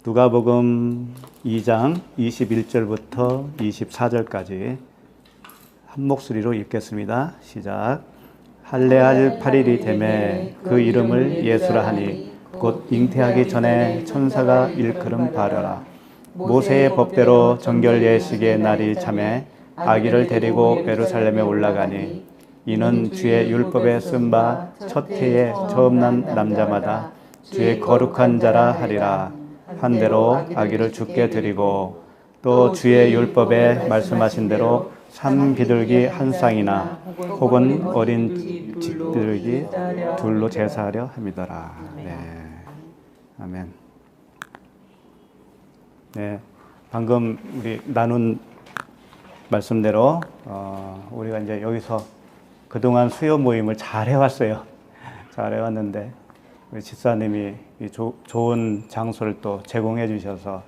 누가복음 2장 21절부터 24절까지 한 목소리로 읽겠습니다. 시작. 할례할 8일이 되매 그 이름을 예수라 하니 곧 잉태하기 전에 천사가 일컬음 바라라. 모세의 법대로 정결 예식의 날이 참에 아기를 데리고 예루살렘에 올라가니 이는 주의 율법에 쓴 바 첫 해에 처음 난 남자마다 주의 거룩한 자라 하리라. 한대로 아기를 주께 드리고 또 주의 율법에 말씀하신 대로 산 비둘기 한 쌍이나 혹은 어린 직비둘기 둘로 제사하려 함이더라. 네. 아멘. 네. 방금 우리 나눈 말씀대로 우리가 이제 여기서 그동안 수요 모임을 잘 해왔어요. 잘 해왔는데 우리 집사님이 좋은 장소를 또 제공해 주셔서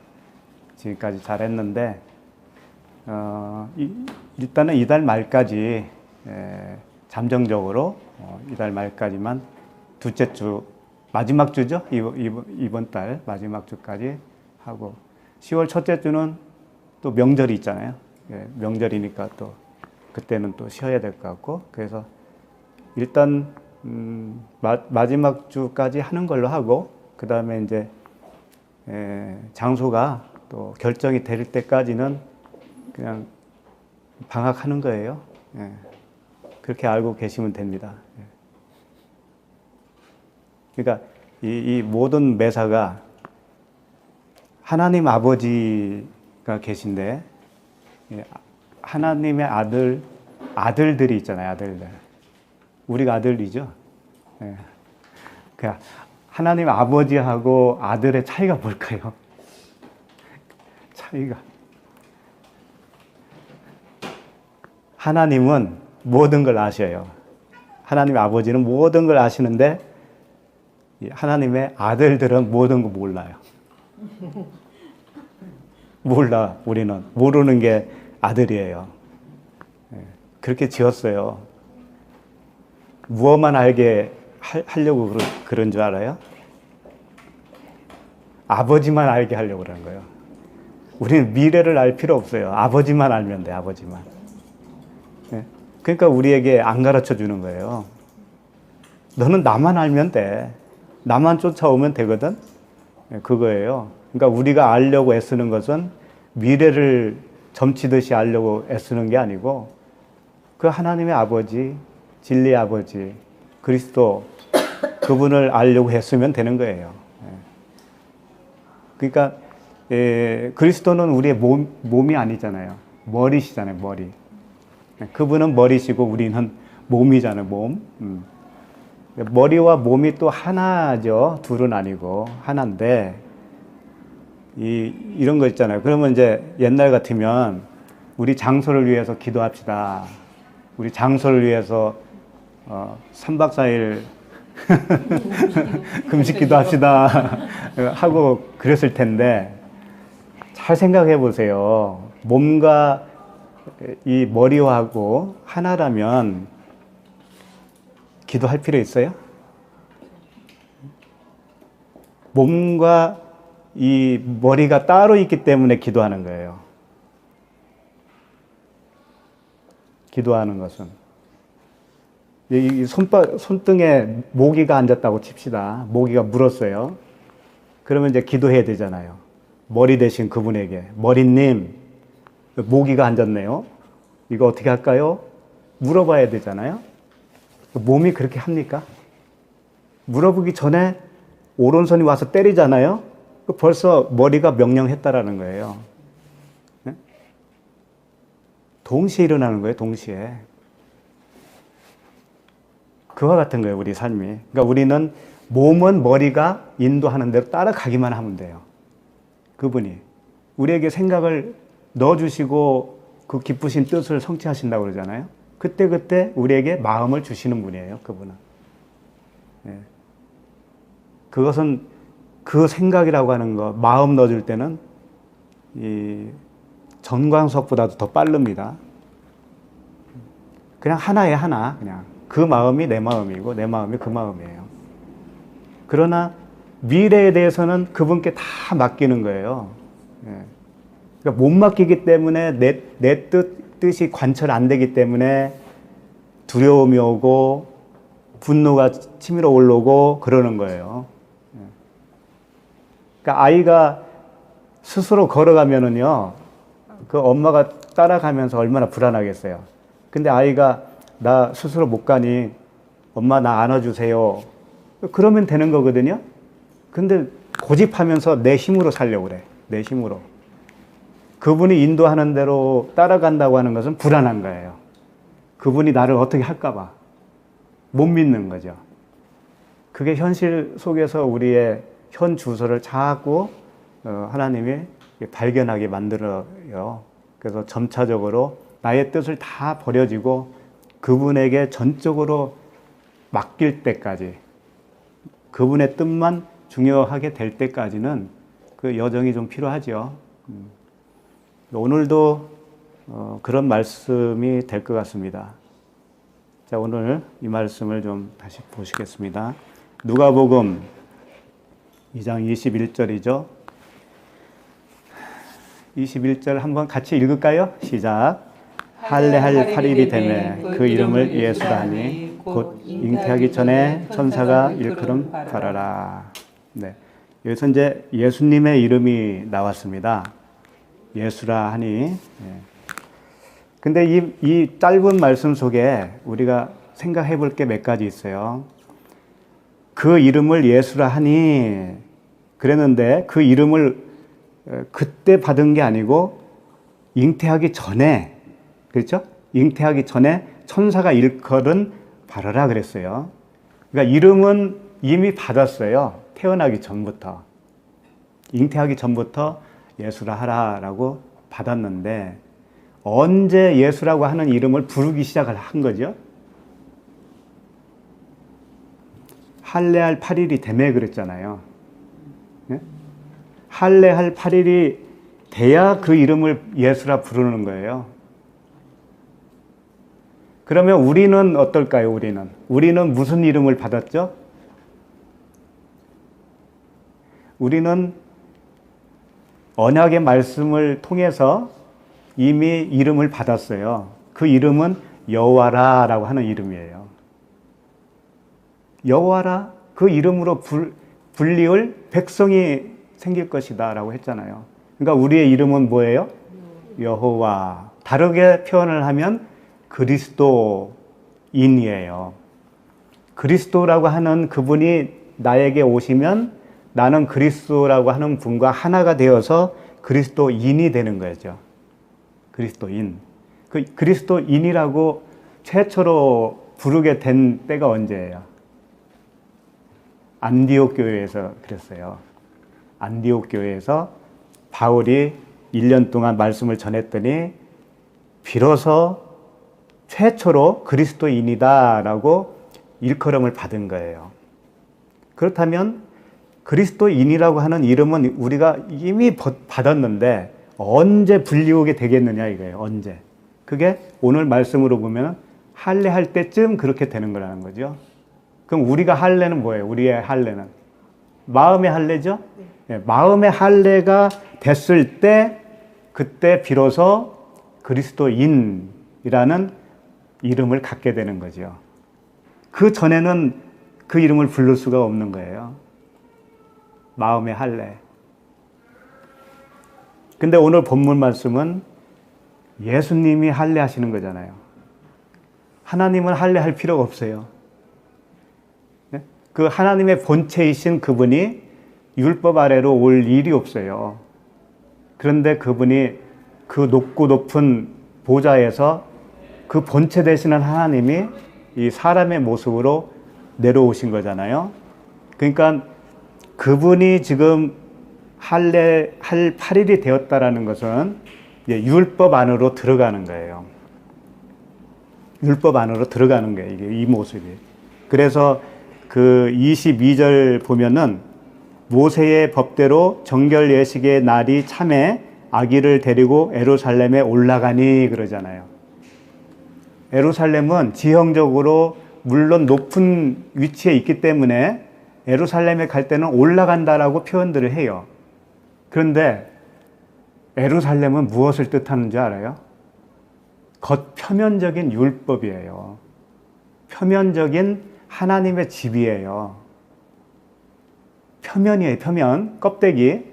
지금까지 잘했는데 일단은 이달 말까지 잠정적으로 이달 말까지만 둘째 주 마지막 주죠. 이번 달 마지막 주까지 하고 10월 첫째 주는 또 명절이 있잖아요. 명절이니까 또 그때는 또 쉬어야 될 것 같고 그래서 일단 마지막 주까지 하는 걸로 하고 그 다음에 이제 장소가 또 결정이 될 때까지는 그냥 방학하는 거예요. 그렇게 알고 계시면 됩니다. 그러니까 이 모든 매사가 하나님 아버지가 계신데 하나님의 아들들이 있잖아요. 아들들. 우리가 아들이죠. 그러니까 하나님 아버지하고 아들의 차이가 뭘까요? 차이가 하나님은 모든 걸 아셔요. 하나님 아버지는 모든 걸 아시는데 하나님의 아들들은 모든 거 몰라요. 몰라. 우리는 모르는 게 아들이에요. 그렇게 지었어요. 무엇만 알게 하려고 그런 줄 알아요? 아버지만 알게 하려고 그러는 거예요. 우리는 미래를 알 필요 없어요. 아버지만 알면 돼, 아버지만. 그러니까 우리에게 안 가르쳐 주는 거예요. 너는 나만 알면 돼. 나만 쫓아오면 되거든? 그거예요. 그러니까 우리가 알려고 애쓰는 것은 미래를 점치듯이 알려고 애쓰는 게 아니고 그 하나님의 아버지, 진리의 아버지, 그리스도 그분을 알려고 했으면 되는 거예요. 그러니까 그리스도는 우리의 몸이 아니잖아요. 머리시잖아요. 머리. 그분은 머리시고 우리는 몸이잖아요. 몸. 머리와 몸이 또 하나죠. 둘은 아니고 하나인데 이런 거 있잖아요. 그러면 이제 옛날 같으면 우리 장소를 위해서 기도합시다. 우리 장소를 위해서 3박 4일 금식 기도합시다 하고 그랬을 텐데 잘 생각해 보세요. 몸과 이 머리하고 하나라면 기도할 필요 있어요? 몸과 이 머리가 따로 있기 때문에 기도하는 거예요. 기도하는 것은 이 손등에 모기가 앉았다고 칩시다. 모기가 물었어요. 그러면 이제 기도해야 되잖아요. 머리 대신 그분에게 머리님 모기가 앉았네요. 이거 어떻게 할까요? 물어봐야 되잖아요. 몸이 그렇게 합니까? 물어보기 전에 오른손이 와서 때리잖아요. 벌써 머리가 명령했다라는 거예요. 네? 동시에 일어나는 거예요. 동시에. 그와 같은 거예요. 우리 삶이. 그러니까 우리는 몸은 머리가 인도하는 대로 따라가기만 하면 돼요. 그분이 우리에게 생각을 넣어주시고 그 기쁘신 뜻을 성취하신다고 그러잖아요. 그때 우리에게 마음을 주시는 분이에요. 그분은. 네. 그것은 그 생각이라고 하는 거 마음 넣어줄 때는 전광석보다도 더 빠릅니다. 그냥 하나에 하나, 그냥 그 마음이 내 마음이고 내 마음이 그 마음이에요. 그러나 미래에 대해서는 그분께 다 맡기는 거예요. 예. 그러니까 못 맡기기 때문에 내 뜻이 관철 안 되기 때문에 두려움이 오고 분노가 치밀어 올라오고 그러는 거예요. 예. 그러니까 아이가 스스로 걸어가면은요, 그 엄마가 따라가면서 얼마나 불안하겠어요. 근데 아이가 나 스스로 못 가니 엄마 나 안아주세요. 그러면 되는 거거든요. 근데 고집하면서 내 힘으로 살려고 그래. 내 힘으로. 그분이 인도하는 대로 따라간다고 하는 것은 불안한 거예요. 그분이 나를 어떻게 할까 봐. 못 믿는 거죠. 그게 현실 속에서 우리의 현 주소를 자꾸 하나님이 발견하게 만들어요. 그래서 점차적으로 나의 뜻을 다 버려지고 그분에게 전적으로 맡길 때까지, 그분의 뜻만 중요하게 될 때까지는 그 여정이 좀 필요하죠. 오늘도 그런 말씀이 될 것 같습니다. 자, 오늘 이 말씀을 좀 다시 보시겠습니다. 누가복음 2장 21절이죠. 21절 한번 같이 읽을까요? 시작. 할례할 8일이 되매 그 이름을 예수라 하니 곧 잉태하기 전에 천사가 일컬음 바라라. 네. 여기서 이제 예수님의 이름이 나왔습니다. 예수라 하니. 네. 근데 이 짧은 말씀 속에 우리가 생각해 볼 게 몇 가지 있어요. 그 이름을 예수라 하니 그랬는데 그 이름을 그때 받은 게 아니고 잉태하기 전에, 그렇죠? 잉태하기 전에 천사가 일컬은 바라라 그랬어요. 그러니까 이름은 이미 받았어요. 태어나기 전부터. 잉태하기 전부터 예수라 하라라고 받았는데 언제 예수라고 하는 이름을 부르기 시작을 한 거죠? 할례할 8일이 되매 그랬잖아요. 네? 할례할 8일이 돼야 그 이름을 예수라 부르는 거예요. 그러면 우리는 어떨까요? 우리는 무슨 이름을 받았죠? 우리는 언약의 말씀을 통해서 이미 이름을 받았어요. 그 이름은 여호와라라고 하는 이름이에요. 여호와라, 그 이름으로 불리울 백성이 생길 것이다라고 했잖아요. 그러니까 우리의 이름은 뭐예요? 여호와. 다르게 표현을 하면 그리스도인이에요. 그리스도라고 하는 그분이 나에게 오시면 나는 그리스도라고 하는 분과 하나가 되어서 그리스도인이 되는 거죠. 그리스도인. 그 그리스도인이라고 최초로 부르게 된 때가 언제예요? 안디옥 교회에서 그랬어요. 안디옥 교회에서 바울이 1년 동안 말씀을 전했더니 비로소 최초로 그리스도인이다라고 일컬음을 받은 거예요. 그렇다면 그리스도인이라고 하는 이름은 우리가 이미 받았는데 언제 불리우게 되겠느냐 이거예요. 언제. 그게 오늘 말씀으로 보면 할례할 때쯤 그렇게 되는 거라는 거죠. 그럼 우리가 할례는 뭐예요? 우리의 할례는 마음의 할례죠? 네, 마음의 할례가 됐을 때 그때 비로소 그리스도인이라는 이름을 갖게 되는 거죠. 그 전에는 그 이름을 부를 수가 없는 거예요. 마음의 할례. 근데 오늘 본문 말씀은 예수님이 할례하시는 거잖아요. 하나님은 할례할 필요가 없어요. 그 하나님의 본체이신 그분이 율법 아래로 올 일이 없어요. 그런데 그분이 그 높고 높은 보좌에서 그 본체 되시는 하나님이 이 사람의 모습으로 내려오신 거잖아요. 그러니까 그분이 지금 할례할 8일이 되었다라는 것은 율법 안으로 들어가는 거예요. 율법 안으로 들어가는 거예요. 이게 이 모습이. 그래서 그 22절 보면은 모세의 법대로 정결 예식의 날이 참에 아기를 데리고 예루살렘에 올라가니 그러잖아요. 예루살렘은 지형적으로 물론 높은 위치에 있기 때문에 예루살렘에 갈 때는 올라간다라고 표현들을 해요. 그런데 예루살렘은 무엇을 뜻하는지 알아요? 겉표면적인 율법이에요. 표면적인 하나님의 집이에요. 표면이에요, 표면. 껍데기.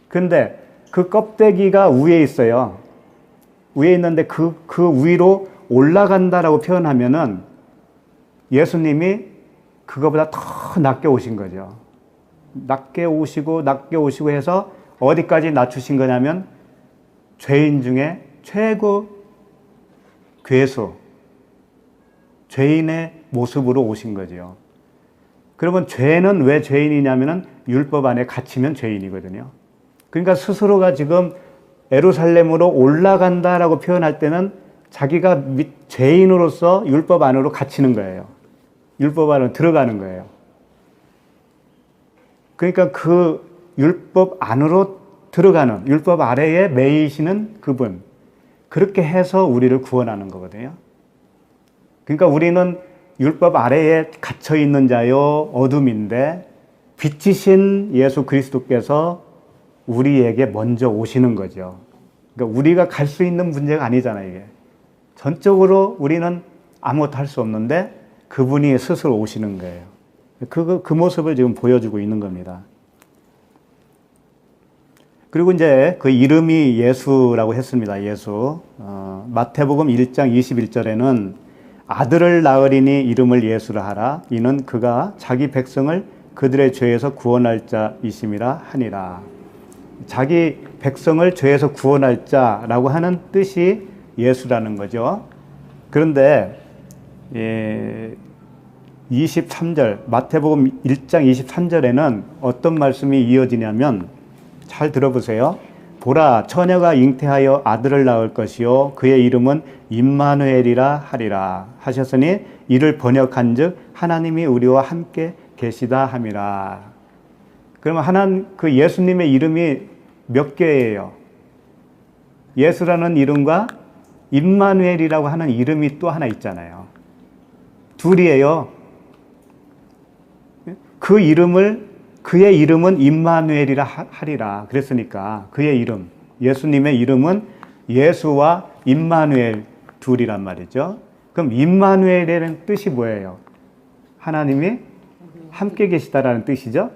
근데 그 껍데기가 위에 있어요. 위에 있는데 그 위로 올라간다라고 표현하면은 예수님이 그거보다 더 낮게 오신 거죠. 낮게 오시고 해서 어디까지 낮추신 거냐면 죄인 중에 최고 괴수, 죄인의 모습으로 오신 거죠. 그러면 죄는 왜 죄인이냐면은 율법 안에 갇히면 죄인이거든요. 그러니까 스스로가 지금 예루살렘으로 올라간다라고 표현할 때는 자기가 죄인으로서 율법 안으로 갇히는 거예요. 율법 안으로 들어가는 거예요. 그러니까 그 율법 안으로 들어가는, 율법 아래에 매이시는 그분, 그렇게 해서 우리를 구원하는 거거든요. 그러니까 우리는 율법 아래에 갇혀 있는 자요 어둠인데 빛이신 예수 그리스도께서 우리에게 먼저 오시는 거죠. 그러니까 우리가 갈 수 있는 문제가 아니잖아요, 이게. 전적으로 우리는 아무것도 할 수 없는데 그분이 스스로 오시는 거예요. 그 모습을 지금 보여주고 있는 겁니다. 그리고 이제 그 이름이 예수라고 했습니다. 예수. 마태복음 1장 21절에는 아들을 낳으리니 이름을 예수라 하라. 이는 그가 자기 백성을 그들의 죄에서 구원할 자이심이라 하니라. 자기 백성을 죄에서 구원할 자라고 하는 뜻이 예수라는 거죠. 그런데 23절 마태복음 1장 23절에는 어떤 말씀이 이어지냐면 잘 들어보세요. 보라 처녀가 잉태하여 아들을 낳을 것이요 그의 이름은 임마누엘이라 하리라 하셨으니 이를 번역한즉 하나님이 우리와 함께 계시다 함이라. 그러면 그 예수님의 이름이 몇 개예요? 예수라는 이름과 임마누엘이라고 하는 이름이 또 하나 있잖아요. 둘이에요. 그의 이름은 임마누엘이라 하리라 그랬으니까 그의 이름, 예수님의 이름은 예수와 임마누엘 둘이란 말이죠. 그럼 임마누엘이라는 뜻이 뭐예요? 하나님이 함께 계시다라는 뜻이죠.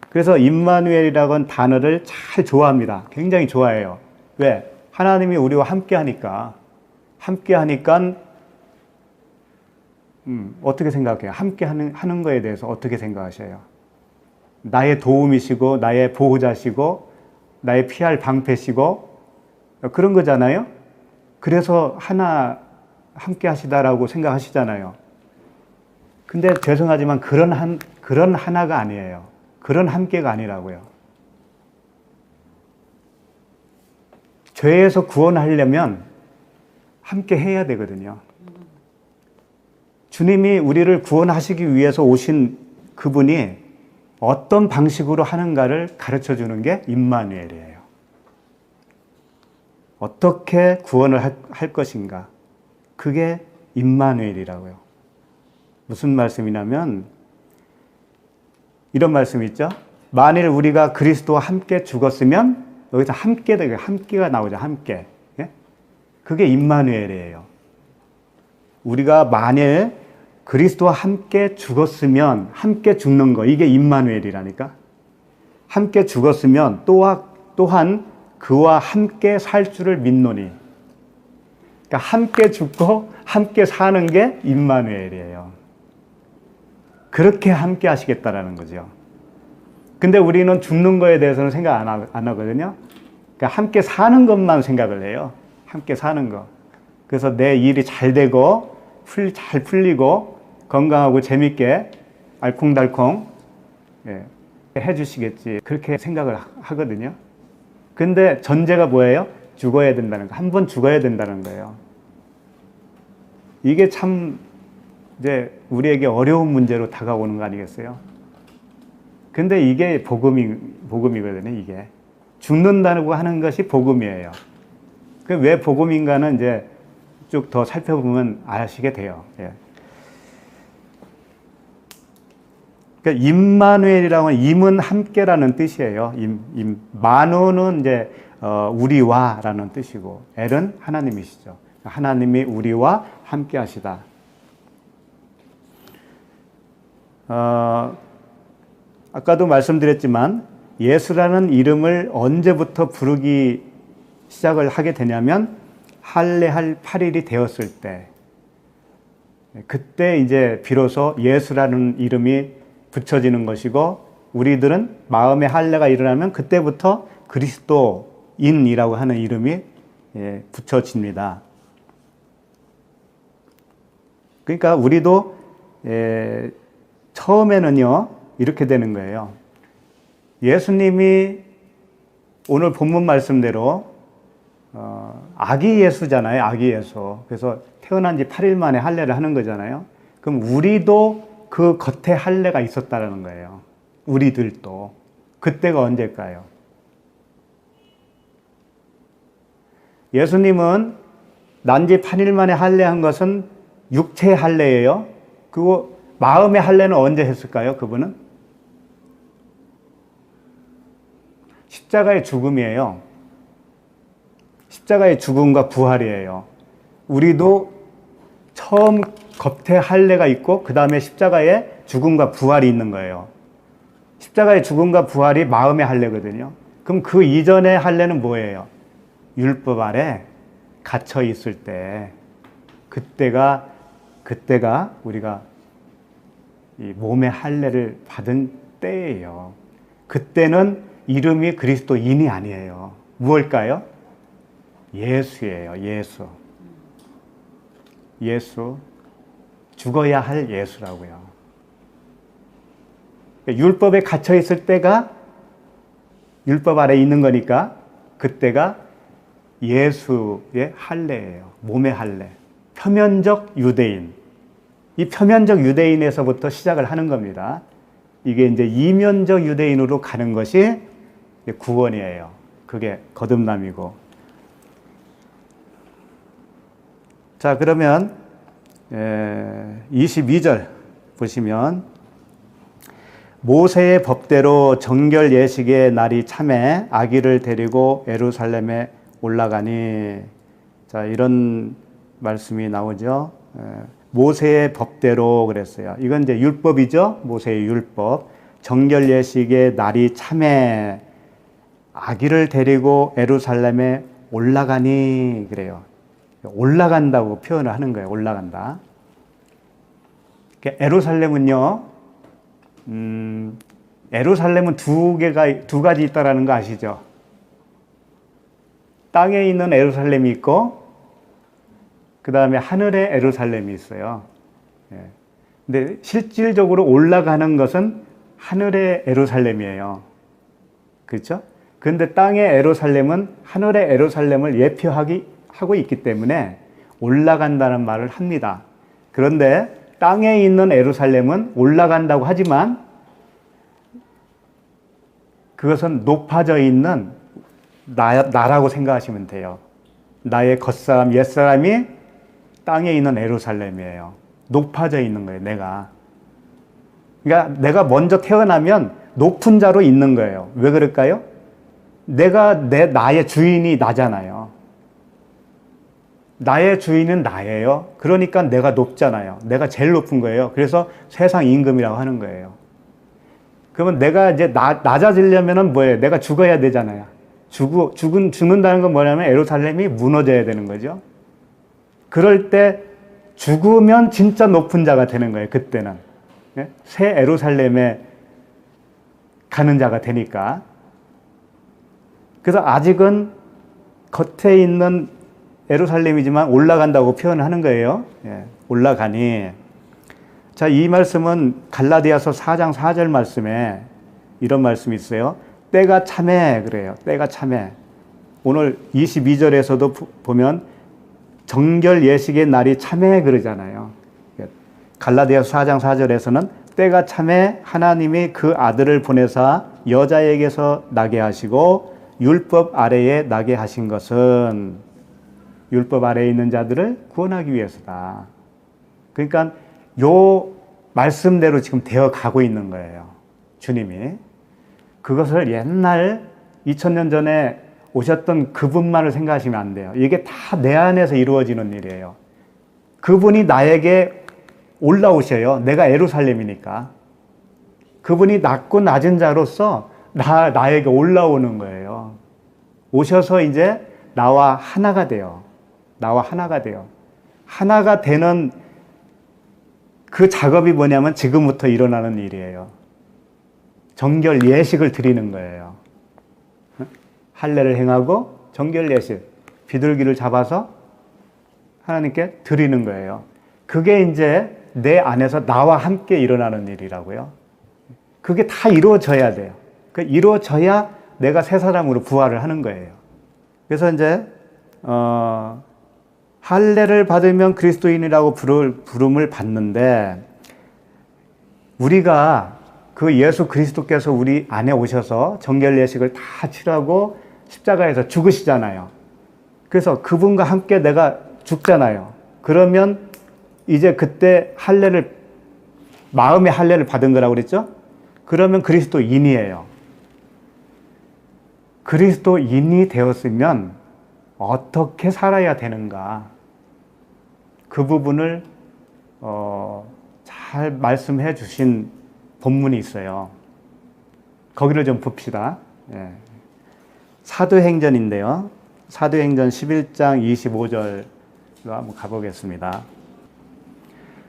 그래서 임마누엘이라고 하는 단어를 잘 좋아합니다. 굉장히 좋아해요. 왜? 하나님이 우리와 함께 하니까 어떻게 생각해요? 함께 하는 거에 대해서 어떻게 생각하셔요? 나의 도움이시고 나의 보호자시고 나의 피할 방패시고 그런 거잖아요. 그래서 함께 하시다라고 생각하시잖아요. 근데 죄송하지만 그런 하나가 아니에요. 그런 함께가 아니라고요. 죄에서 구원하려면 함께 해야 되거든요. 주님이 우리를 구원하시기 위해서 오신 그분이 어떤 방식으로 하는가를 가르쳐 주는 게 임마누엘이에요. 어떻게 구원을 할 것인가. 그게 임마누엘이라고요. 무슨 말씀이냐면 이런 말씀이 있죠. 만일 우리가 그리스도와 함께 죽었으면 여기서 함께가 나오죠. 함께. 그게 임마누엘이에요. 우리가 만일 그리스도와 함께 죽었으면 함께 죽는 거 이게 임마누엘이라니까. 함께 죽었으면 또한 그와 함께 살 줄을 믿노니. 그러니까 함께 죽고 함께 사는 게 임마누엘이에요. 그렇게 함께 하시겠다라는 거죠. 근데 우리는 죽는 거에 대해서는 생각 안 하거든요. 그러니까 함께 사는 것만 생각을 해요. 함께 사는 거. 그래서 내 일이 잘 되고 잘 풀리고 건강하고 재밌게 알콩달콩 해주시겠지. 그렇게 생각을 하거든요. 근데 전제가 뭐예요? 죽어야 된다는 거. 한 번 죽어야 된다는 거예요. 이게 참 이제 우리에게 어려운 문제로 다가오는 거 아니겠어요? 근데 이게 복음이거든요, 이게. 죽는다고 하는 것이 복음이에요. 그 왜 복음인가는 이제 쭉 더 살펴보면 아시게 돼요. 예. 그러니까 임마누엘이라고 하면 임은 함께라는 뜻이에요. 마누는 이제 우리와라는 뜻이고 엘은 하나님이시죠. 하나님이 우리와 함께하시다. 아까도 말씀드렸지만 예수라는 이름을 언제부터 부르기 시작을 하게 되냐면 할례할 8일이 되었을 때, 그때 이제 비로소 예수라는 이름이 붙여지는 것이고, 우리들은 마음의 할례가 일어나면 그때부터 그리스도인이라고 하는 이름이 붙여집니다. 그러니까 우리도 처음에는요 이렇게 되는 거예요. 예수님이 오늘 본문 말씀대로 아기 예수잖아요. 아기 예수. 그래서 태어난 지 8일 만에 할례를 하는 거잖아요. 그럼 우리도 그 겉에 할례가 있었다는 거예요. 우리들도. 그때가 언제일까요? 예수님은 난 지 8일 만에 할례한 것은 육체의 할례예요. 그리고 마음의 할례는 언제 했을까요? 그분은? 십자가의 죽음이에요. 십자가의 죽음과 부활이에요. 우리도 처음 겉에 할례가 있고 그 다음에 십자가의 죽음과 부활이 있는 거예요. 십자가의 죽음과 부활이 마음의 할례거든요. 그럼 그 이전의 할례는 뭐예요? 율법 아래 갇혀 있을 때, 그때가 우리가 이 몸의 할례를 받은 때예요. 그때는 이름이 그리스도인이 아니에요. 무엇일까요? 예수예요. 예수. 죽어야 할 예수라고요. 율법에 갇혀 있을 때가 율법 아래 있는 거니까 그때가 예수의 할례예요. 몸의 할례. 표면적 유대인. 이 표면적 유대인에서부터 시작을 하는 겁니다. 이게 이제 이면적 유대인으로 가는 것이 구원이에요. 그게 거듭남이고. 자, 그러면 22절 보시면 모세의 법대로 정결 예식의 날이 참에 아기를 데리고 예루살렘에 올라가니, 자, 이런 말씀이 나오죠. 모세의 법대로 그랬어요. 이건 이제 율법이죠. 모세의 율법. 정결 예식의 날이 참에 아기를 데리고 예루살렘에 올라가니 그래요. 올라간다고 표현을 하는 거예요. 올라간다. 예루살렘은요, 예루살렘은 두 가지 있다라는 거 아시죠? 땅에 있는 예루살렘이 있고, 그 다음에 하늘에 예루살렘이 있어요. 근데 실질적으로 올라가는 것은 하늘의 예루살렘이에요. 그렇죠? 그런데 땅의 예루살렘은 하늘의 예루살렘을 예표하고 있기 때문에 올라간다는 말을 합니다. 그런데 땅에 있는 예루살렘은 올라간다고 하지만 그것은 높아져 있는 나라고 생각하시면 돼요. 나의 겉사람, 옛사람이 땅에 있는 예루살렘이에요. 높아져 있는 거예요, 내가. 그러니까 내가 먼저 태어나면 높은 자로 있는 거예요. 왜 그럴까요? 나의 주인이 나잖아요. 나의 주인은 나예요. 그러니까 내가 높잖아요. 내가 제일 높은 거예요. 그래서 세상 임금이라고 하는 거예요. 그러면 내가 이제 낮아지려면은 뭐예요? 내가 죽어야 되잖아요. 죽는다는 건 뭐냐면 예루살렘이 무너져야 되는 거죠. 그럴 때 죽으면 진짜 높은 자가 되는 거예요. 그때는. 새 예루살렘에 가는 자가 되니까. 그래서 아직은 겉에 있는 예루살렘이지만 올라간다고 표현을 하는 거예요. 올라가니. 자, 이 말씀은 갈라디아서 4장 4절 말씀에 이런 말씀이 있어요. 때가 참에 그래요. 때가 참에. 오늘 22절에서도 보면 정결 예식의 날이 참에 그러잖아요. 갈라디아서 4장 4절에서는 때가 참에 하나님이 그 아들을 보내사 여자에게서 나게 하시고 율법 아래에 나게 하신 것은 율법 아래에 있는 자들을 구원하기 위해서다. 그러니까 요 말씀대로 지금 되어 가고 있는 거예요. 주님이. 그것을 옛날 2000년 전에 오셨던 그분만을 생각하시면 안 돼요. 이게 다 내 안에서 이루어지는 일이에요. 그분이 나에게 올라오셔요. 내가 예루살렘이니까. 그분이 낮고 낮은 자로서 나에게 올라오는 거예요. 오셔서 이제 나와 하나가 돼요. 나와 하나가 돼요. 하나가 되는 그 작업이 뭐냐면 지금부터 일어나는 일이에요. 정결 예식을 드리는 거예요. 할례를 행하고 정결 예식, 비둘기를 잡아서 하나님께 드리는 거예요. 그게 이제 내 안에서 나와 함께 일어나는 일이라고요. 그게 다 이루어져야 돼요. 이루어져야 내가 새 사람으로 부활을 하는 거예요. 그래서 이제 할례를 받으면 그리스도인이라고 부름을 받는데, 우리가 그 예수 그리스도께서 우리 안에 오셔서 정결 예식을 다 치르고 십자가에서 죽으시잖아요. 그래서 그분과 함께 내가 죽잖아요. 그러면 이제 그때 마음의 할례를 받은 거라고 그랬죠? 그러면 그리스도인이에요. 그리스도인이 되었으면 어떻게 살아야 되는가? 그 부분을 잘 말씀해 주신 본문이 있어요. 거기를 좀 봅시다. 예. 사도행전인데요. 사도행전 11장 25절로 한번 가보겠습니다.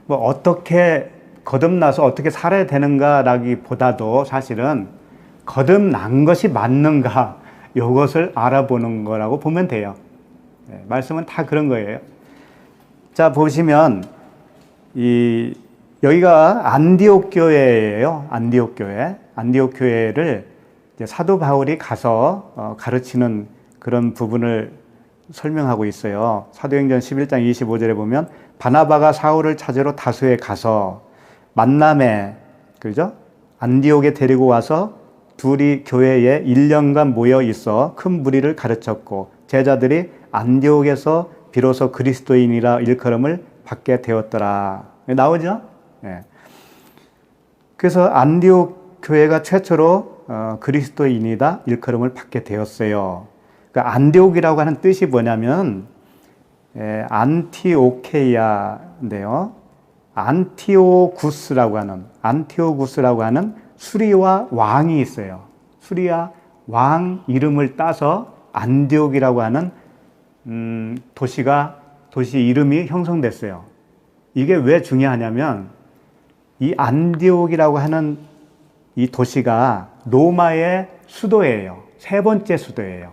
뭐 어떻게 거듭나서 어떻게 살아야 되는가라기보다도 사실은 거듭난 것이 맞는가, 이것을 알아보는 거라고 보면 돼요. 네, 말씀은 다 그런 거예요. 자, 보시면 여기가 안디옥 교회예요. 안디옥 교회. 안디옥 교회를 이제 사도 바울이 가서 가르치는 그런 부분을 설명하고 있어요. 사도행전 11장 25절에 보면 바나바가 사울을 찾으러 다소에 가서 만남에, 그죠? 안디옥에 데리고 와서 둘이 교회에 1년간 모여 있어 큰 무리를 가르쳤고 제자들이 안디옥에서 비로소 그리스도인이라 일컬음을 받게 되었더라. 나오죠? 네. 그래서 안디옥 교회가 최초로 그리스도인이다 일컬음을 받게 되었어요. 그러니까 안디옥이라고 하는 뜻이 뭐냐면 안티오케이아인데요. 안티오구스라고 하는 수리와 왕이 있어요. 수리와 왕 이름을 따서 안디옥이라고 하는 도시 이름이 형성됐어요. 이게 왜 중요하냐면 이 안디옥이라고 하는 이 도시가 로마의 수도예요. 세 번째 수도예요.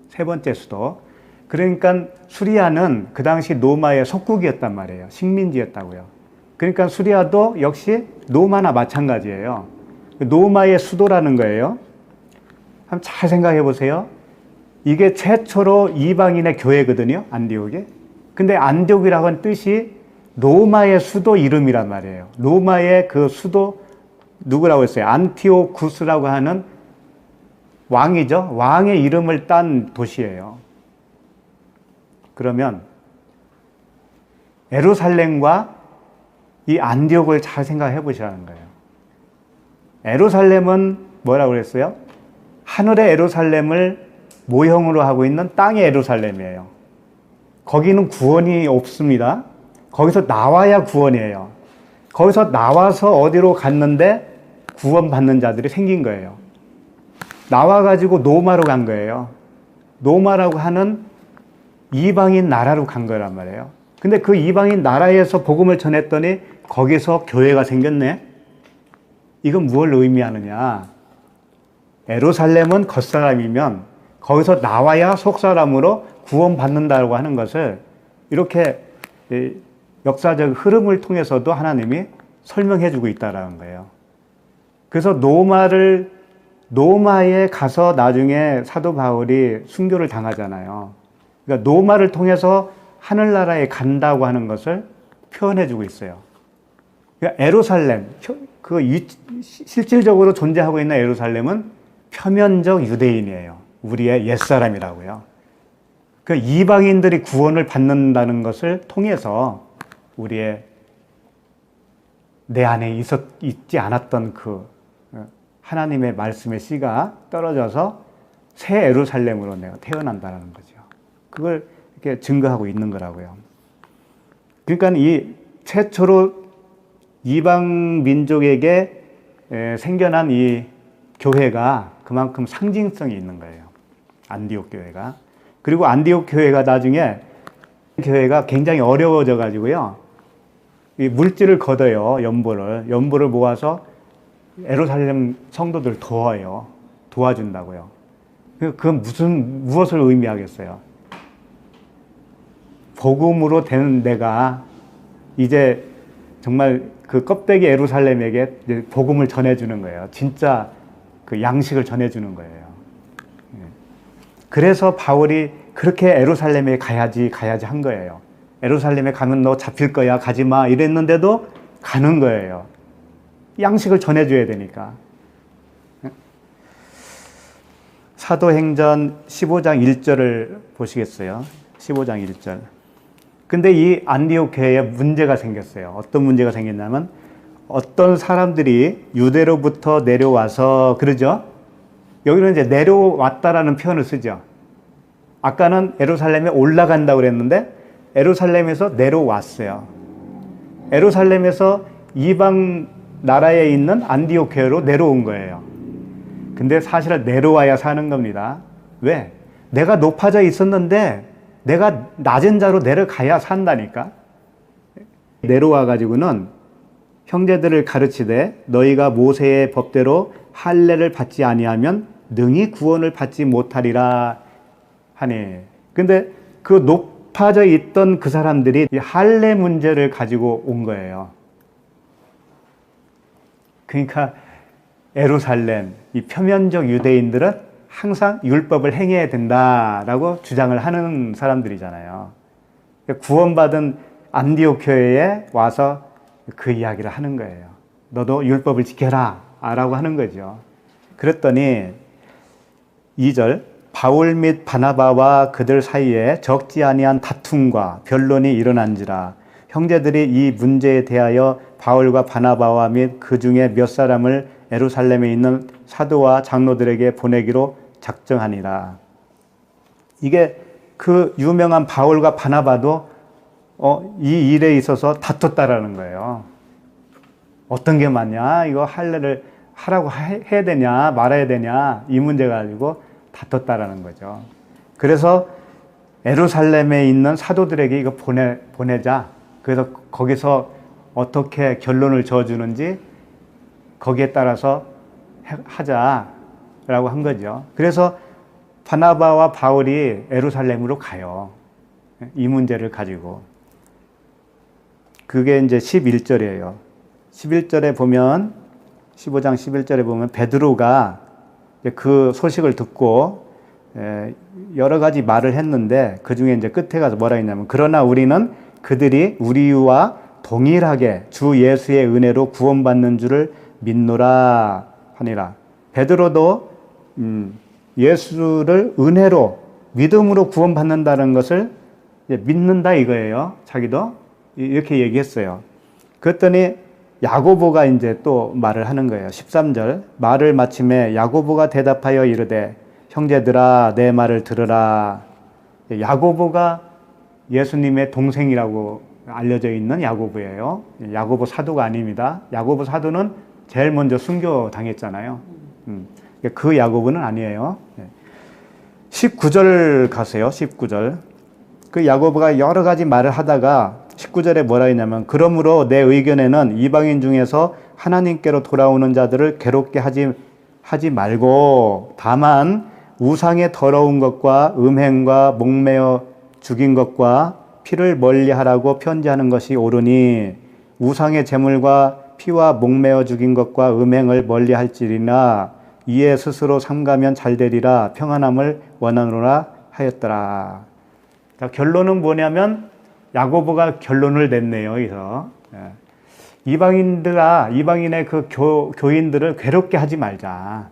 세 번째 수도. 그러니까 수리아는 그 당시 로마의 속국이었단 말이에요. 식민지였다고요. 그러니까 수리아도 역시 로마나 마찬가지예요. 로마의 수도라는 거예요. 한번 잘 생각해 보세요. 이게 최초로 이방인의 교회거든요. 안디옥이. 근데 안디옥이라고 하는 뜻이 로마의 수도 이름이란 말이에요. 로마의 그 수도 누구라고 했어요? 안티오쿠스라고 하는 왕이죠. 왕의 이름을 딴 도시예요. 그러면 예루살렘과 이 안디옥을 잘 생각해 보시라는 거예요. 예루살렘은 뭐라고 그랬어요? 하늘의 예루살렘을 모형으로 하고 있는 땅의 예루살렘이에요. 거기는 구원이 없습니다. 거기서 나와야 구원이에요. 거기서 나와서 어디로 갔는데 구원받는 자들이 생긴 거예요. 나와가지고 노마로 간 거예요. 노마라고 하는 이방인 나라로 간 거란 말이에요. 근데 그 이방인 나라에서 복음을 전했더니 거기서 교회가 생겼네? 이건 무엇을 의미하느냐? 예루살렘은 겉사람이면 거기서 나와야 속사람으로 구원받는다고 하는 것을 이렇게 역사적 흐름을 통해서도 하나님이 설명해 주고 있다는 거예요. 그래서 노마에 가서 나중에 사도 바울이 순교를 당하잖아요. 그러니까 노마를 통해서 하늘나라에 간다고 하는 것을 표현해 주고 있어요. 그러니까 예루살렘, 실질적으로 존재하고 있는 예루살렘은 표면적 유대인이에요. 우리의 옛사람이라고요. 그 이방인들이 구원을 받는다는 것을 통해서 우리의 내 안에 있지 않았던 그 하나님의 말씀의 씨가 떨어져서 새 예루살렘으로 내가 태어난다는 거죠. 그걸 이렇게 증거하고 있는 거라고요. 그러니까 이 최초로 이방 민족에게 생겨난 이 교회가 그만큼 상징성이 있는 거예요. 안디옥 교회가. 그리고 안디옥 교회가 나중에 교회가 굉장히 어려워져 가지고요. 이 물질을 걷어요. 연보를 모아서 예루살렘 성도들 도와준다고요. 그건 무엇을 의미하겠어요? 복음으로 된 내가 이제 정말 그 껍데기 예루살렘에게 이제 복음을 전해주는 거예요. 진짜 그 양식을 전해주는 거예요. 그래서 바울이 그렇게 예루살렘에 가야지 한 거예요. 예루살렘에 가면 너 잡힐 거야, 가지 마 이랬는데도 가는 거예요. 양식을 전해줘야 되니까. 사도행전 15장 1절을 보시겠어요? 15장 1절. 근데 이 안디옥 교회에 문제가 생겼어요. 어떤 문제가 생겼냐면 어떤 사람들이 유대로부터 내려와서 그러죠? 여기는 이제 내려왔다라는 표현을 쓰죠. 아까는 예루살렘에 올라간다고 그랬는데 예루살렘에서 내려왔어요. 예루살렘에서 이방 나라에 있는 안디옥 교회로 내려온 거예요. 근데 사실은 내려와야 사는 겁니다. 왜? 내가 높아져 있었는데 내가 낮은 자로 내려가야 산다니까. 내려와 가지고는 형제들을 가르치되 너희가 모세의 법대로 할례를 받지 아니하면 능히 구원을 받지 못하리라 하니. 근데 그 높아져 있던 그 사람들이 이 할례 문제를 가지고 온 거예요. 그러니까 예루살렘, 이 표면적 유대인들은 항상 율법을 행해야 된다라고 주장을 하는 사람들이잖아요. 구원받은 안디옥 교회에 와서 그 이야기를 하는 거예요. 너도 율법을 지켜라 라고 하는 거죠. 그랬더니 2절 바울 및 바나바와 그들 사이에 적지 아니한 다툼과 변론이 일어난지라 형제들이 이 문제에 대하여 바울과 바나바와 및 그 중에 몇 사람을 예루살렘에 있는 사도와 장로들에게 보내기로 작정하니라. 이게 그 유명한 바울과 바나바도 이 일에 있어서 다퉜다라는 거예요. 어떤 게 맞냐? 이거 할례를 하라고 해야 되냐? 말아야 되냐? 이 문제 가지고 다퉜다라는 거죠. 그래서 예루살렘에 있는 사도들에게 이거 보내자. 그래서 거기서 어떻게 결론을 지어주는지 거기에 따라서 하자라고 한 거죠. 그래서 바나바와 바울이 예루살렘으로 가요. 이 문제를 가지고. 그게 이제 11절이에요. 11절에 보면 15장 11절에 보면 베드로가 그 소식을 듣고 여러 가지 말을 했는데 그 중에 이제 끝에 가서 뭐라 했냐면 그러나 우리는 그들이 우리와 동일하게 주 예수의 은혜로 구원받는 줄을 믿노라 하니라. 베드로도 예수를 은혜로 믿음으로 구원받는다는 것을 믿는다 이거예요. 자기도 이렇게 얘기했어요. 그랬더니 야고보가 이제 또 말을 하는 거예요. 13절 말을 마침에 야고보가 대답하여 이르되 형제들아 내 말을 들으라. 야고보가 예수님의 동생이라고 알려져 있는 야고보예요. 야고보 사도가 아닙니다. 야고보 사도는 제일 먼저 순교당했잖아요. 그 야고보는 아니에요. 19절 가세요. 19절. 그 야고보가 여러 가지 말을 하다가 19절에 뭐라 했냐면 그러므로 내 의견에는 이방인 중에서 하나님께로 돌아오는 자들을 괴롭게 하지 말고 다만 우상의 더러운 것과 음행과 목매어 죽인 것과 피를 멀리하라고 편지하는 것이 옳으니 우상의 제물과 피와 목매어 죽인 것과 음행을 멀리할지리나 이에 스스로 삼가면 잘되리라 평안함을 원하노라 하였더라. 자, 결론은 뭐냐면 야고보가 결론을 냈네요. 여기서 이방인의 그 교인들을 괴롭게 하지 말자.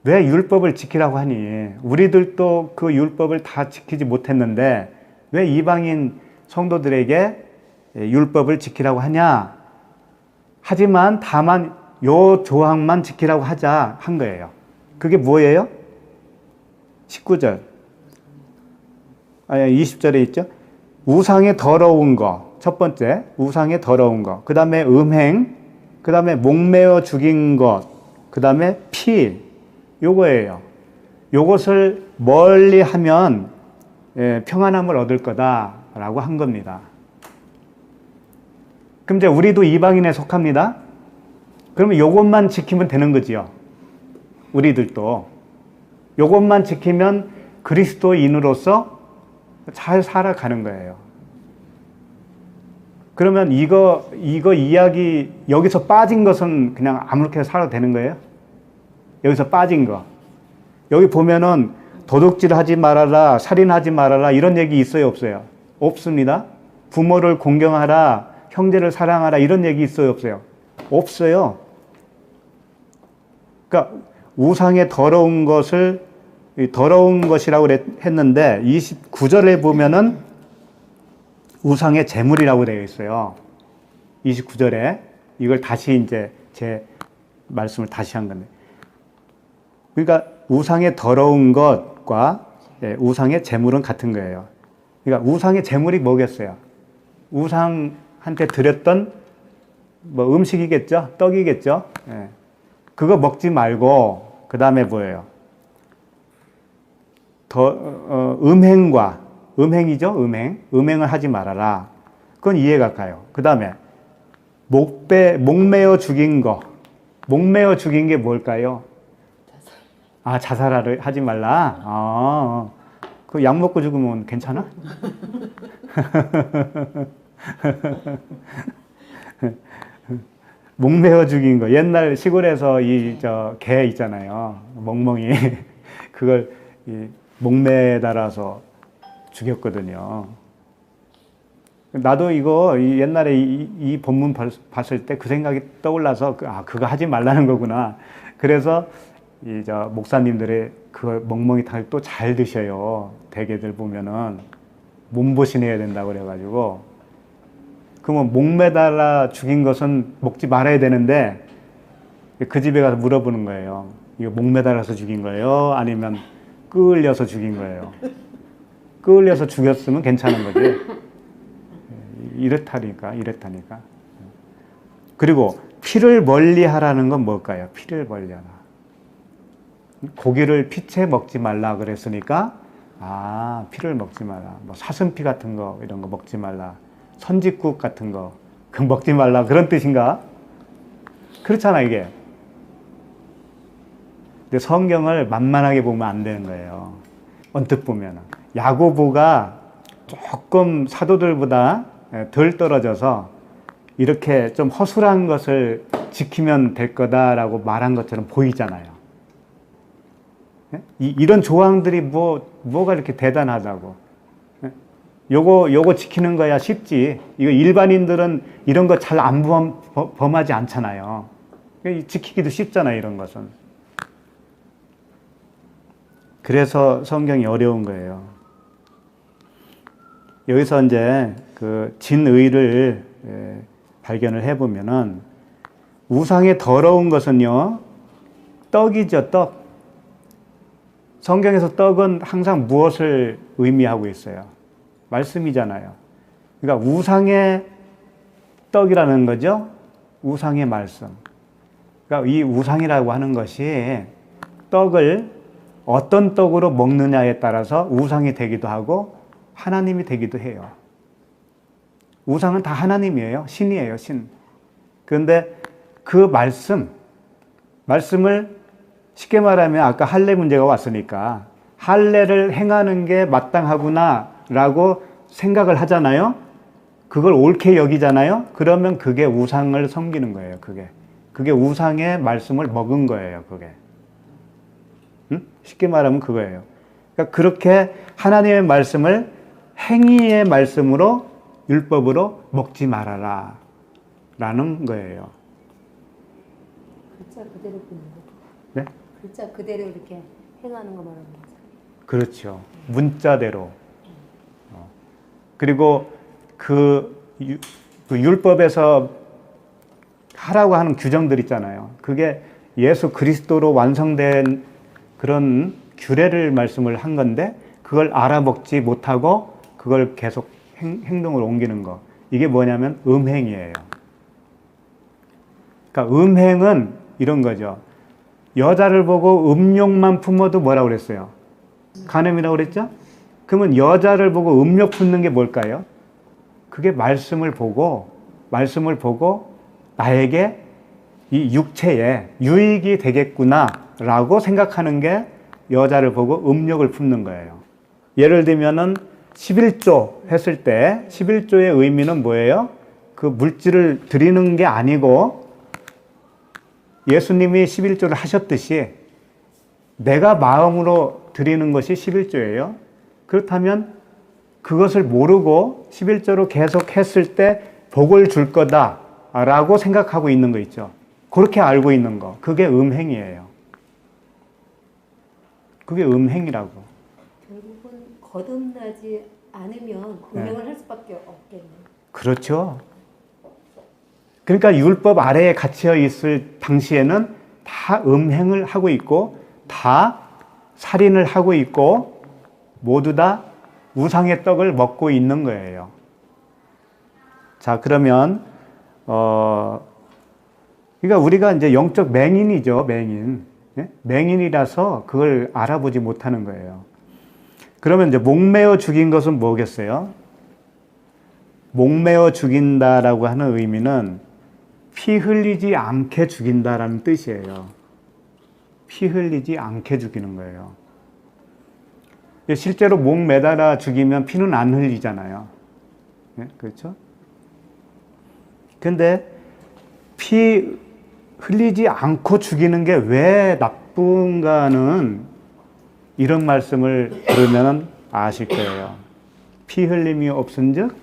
왜 율법을 지키라고 하니? 우리들도 그 율법을 다 지키지 못했는데 왜 이방인 성도들에게 율법을 지키라고 하냐? 하지만 다만 요 조항만 지키라고 하자 한 거예요. 그게 뭐예요? 19절. 20절에 있죠. 우상의 더러운 거. 첫 번째, 우상의 더러운 거. 그 다음에 음행. 그 다음에 목매어 죽인 것. 그 다음에 피. 요거예요. 요것을 멀리 하면 평안함을 얻을 거다라고 한 겁니다. 그럼 이제 우리도 이방인에 속합니다. 그러면 요것만 지키면 되는 거지요. 우리들도. 요것만 지키면 그리스도인으로서 잘 살아가는 거예요. 그러면 이거 이야기, 여기서 빠진 것은 그냥 아무렇게 살아도 되는 거예요? 여기서 빠진 거. 여기 보면은 도둑질 하지 말아라, 살인하지 말아라, 이런 얘기 있어요, 없어요? 없습니다. 부모를 공경하라, 형제를 사랑하라, 이런 얘기 있어요, 없어요? 없어요. 그러니까 우상의 더러운 것을 더러운 것이라고 했는데 29절에 보면은 우상의 제물이라고 되어 있어요. 29절에 이걸 다시 이제 제 말씀을 다시 한 건데. 그러니까 우상의 더러운 것과 우상의 제물은 같은 거예요. 그러니까 우상의 제물이 뭐겠어요? 우상한테 드렸던 뭐 음식이겠죠? 떡이겠죠? 예. 그거 먹지 말고 그 다음에 뭐예요? 음행이죠? 음행을 하지 말아라. 그건 이해가 가요. 그 다음에 목매어 죽인 거. 목매어 죽인 게 뭘까요? 자살을 하지 말라. 그 약 먹고 죽으면 괜찮아? 목매어 죽인 거. 옛날 시골에서 개 있잖아요. 멍멍이. 그걸 목매에 달아서 죽였거든요. 나도 이거 옛날에 이 본문 봤을 때 그 생각이 떠올라서 그거 하지 말라는 거구나. 그래서 목사님들이 그 멍멍이 탕을 또 잘 드셔요. 대개들 보면은 몸보신해야 된다고 그래가지고. 그러면 목매달아 죽인 것은 먹지 말아야 되는데 그 집에 가서 물어보는 거예요. 이거 목매달아서 죽인 거예요? 아니면 끌려서 죽인 거예요? 끌려서 죽였으면 괜찮은 거지. 이렇다니까. 그리고 피를 멀리 하라는 건 뭘까요? 피를 멀리 하라. 고기를 피채 먹지 말라 그랬으니까 피를 먹지 마라. 뭐 사슴피 같은 거 이런 거 먹지 말라. 선짓국 같은 거 그거 먹지 말라 그런 뜻인가? 그렇잖아 이게. 근데 성경을 만만하게 보면 안 되는 거예요. 언뜻 보면 야고보가 조금 사도들보다 덜 떨어져서 이렇게 좀 허술한 것을 지키면 될 거다라고 말한 것처럼 보이잖아요. 이런 조항들이 뭐가 이렇게 대단하다고. 요거 지키는 거야 쉽지. 이거 일반인들은 이런 거 잘 안 범하지 않잖아요. 지키기도 쉽잖아요, 이런 것은. 그래서 성경이 어려운 거예요. 여기서 이제 그 진의를 발견을 해보면은 우상의 더러운 것은요, 떡이죠, 떡. 성경에서 떡은 항상 무엇을 의미하고 있어요? 말씀이잖아요. 그러니까 우상의 떡이라는 거죠. 우상의 말씀. 그러니까 이 우상이라고 하는 것이 떡을 어떤 떡으로 먹느냐에 따라서 우상이 되기도 하고 하나님이 되기도 해요. 우상은 다 하나님이에요. 신이에요, 신. 그런데 그 말씀을 쉽게 말하면 아까 할례 문제가 왔으니까 할례를 행하는 게 마땅하구나 라고 생각을 하잖아요. 그걸 옳게 여기잖아요. 그러면 그게 우상을 섬기는 거예요. 그게 우상의 말씀을 먹은 거예요. 그게. 쉽게 말하면 그거예요. 그러니까 그렇게 하나님의 말씀을 행위의 말씀으로 율법으로 먹지 말아라 라는 거예요. 글자 그대로 보는 거. 네? 글자 그대로 이렇게 행하는 거 말하는 거죠. 그렇죠. 문자대로. 그리고 그 율법에서 하라고 하는 규정들 있잖아요. 그게 예수 그리스도로 완성된 그런 규례를 말씀을 한 건데 그걸 알아먹지 못하고 그걸 계속 행동을 옮기는 거. 이게 뭐냐면 음행이에요. 그러니까 음행은 이런 거죠. 여자를 보고 음욕만 품어도 뭐라고 그랬어요? 간음이라고 그랬죠? 그러면 여자를 보고 음욕 품는 게 뭘까요? 그게 말씀을 보고 나에게 이 육체에 유익이 되겠구나라고 생각하는 게 여자를 보고 음욕을 품는 거예요. 예를 들면은 11조 했을 때 11조의 의미는 뭐예요? 그 물질을 드리는 게 아니고 예수님이 11조를 하셨듯이 내가 마음으로 드리는 것이 11조예요. 그렇다면 그것을 모르고 11조로 계속 했을 때 복을 줄 거다라고 생각하고 있는 거 있죠. 그렇게 알고 있는 거. 그게 음행이에요. 그게 음행이라고. 결국은 거듭나지 않으면 음행을 할 수밖에 없겠네요. 그렇죠. 그러니까 율법 아래에 갇혀 있을 당시에는 다 음행을 하고 있고 다 살인을 하고 있고 모두 다 우상의 떡을 먹고 있는 거예요. 자, 그러면 그러니까 우리가 이제 영적 맹인이죠, 맹인. 네? 맹인이라서 그걸 알아보지 못하는 거예요. 그러면 이제 목매어 죽인 것은 뭐겠어요? 목매어 죽인다라고 하는 의미는 피 흘리지 않게 죽인다라는 뜻이에요. 피 흘리지 않게 죽이는 거예요. 실제로 목 매달아 죽이면 피는 안 흘리잖아요. 네? 그렇죠? 근데 피 흘리지 않고 죽이는 게 왜 나쁜가는 이런 말씀을 들으면 아실 거예요. 피 흘림이 없은즉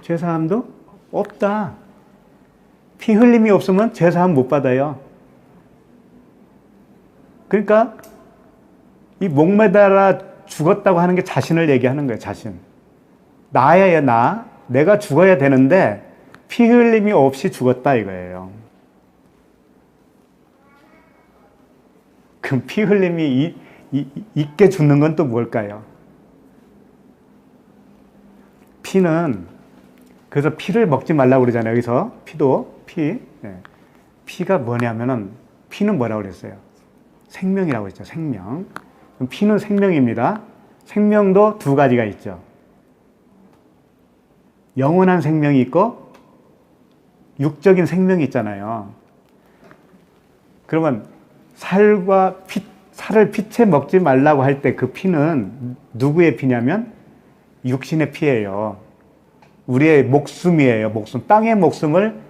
죄사함도 없다. 피 흘림이 없으면 죄사함 못 받아요. 그러니까 이 목매달아 죽었다고 하는 게 자신을 얘기하는 거예요. 자신. 나야 나. 내가 죽어야 되는데 피 흘림이 없이 죽었다 이거예요. 그럼 피 흘림이 있게 죽는 건 또 뭘까요? 피는 그래서 피를 먹지 말라고 그러잖아요. 여기서 피도 피. 네. 피가 뭐냐면은 피는 뭐라고 그랬어요? 생명이라고 했죠. 생명. 그럼 피는 생명입니다. 생명도 두 가지가 있죠. 영원한 생명이 있고 육적인 생명이 있잖아요. 그러면 살을 피채 먹지 말라고 할 때 그 피는 누구의 피냐면 육신의 피예요. 우리의 목숨이에요. 목숨. 땅의 목숨을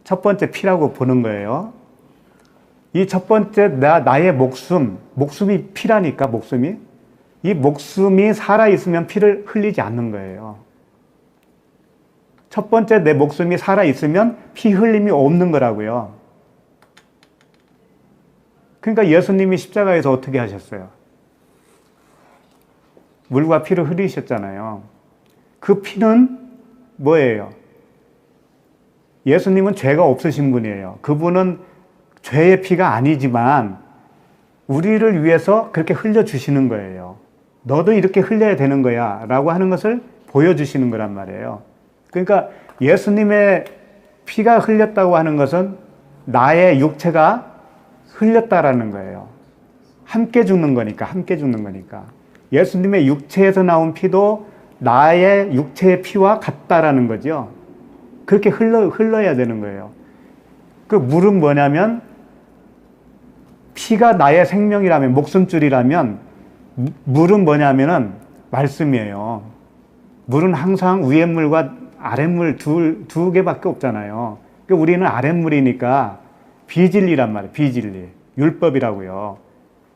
첫 번째 피라고 보는 거예요. 이 첫 번째 나의 목숨이 피라니까 목숨이. 이 목숨이 살아있으면 피를 흘리지 않는 거예요. 첫 번째 내 목숨이 살아있으면 피 흘림이 없는 거라고요. 그러니까 예수님이 십자가에서 어떻게 하셨어요? 물과 피를 흘리셨잖아요. 그 피는 뭐예요? 예수님은 죄가 없으신 분이에요. 그분은 죄의 피가 아니지만 우리를 위해서 그렇게 흘려주시는 거예요. 너도 이렇게 흘려야 되는 거야 라고 하는 것을 보여주시는 거란 말이에요. 그러니까 예수님의 피가 흘렸다고 하는 것은 나의 육체가 흘렸다라는 거예요. 함께 죽는 거니까, 함께 죽는 거니까. 예수님의 육체에서 나온 피도 나의 육체의 피와 같다라는 거죠. 그렇게 흘러야 되는 거예요. 그 물은 뭐냐면 피가 나의 생명이라면, 목숨줄이라면 물은 뭐냐면은 말씀이에요. 물은 항상 위의 물과 아랫물 두 개밖에 없잖아요. 그러니까 우리는 아랫물이니까 비진리란 말이에요. 비진리. 율법이라고요.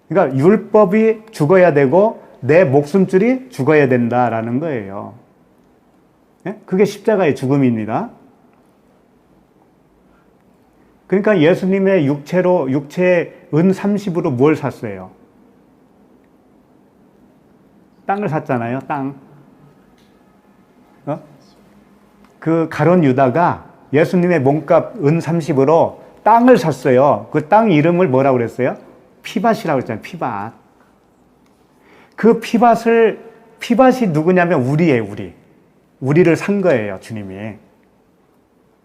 그러니까 율법이 죽어야 되고 내 목숨줄이 죽어야 된다라는 거예요. 그게 십자가의 죽음입니다. 그러니까 예수님의 육체 은 30으로 뭘 샀어요? 땅을 샀잖아요, 땅. 그 가룟 유다가 예수님의 몸값 은 30으로 땅을 샀어요. 그 땅 이름을 뭐라고 그랬어요? 피밭이라고 그랬잖아요, 피밭. 그 피밭이 누구냐면 우리예요, 우리. 우리를 산 거예요, 주님이.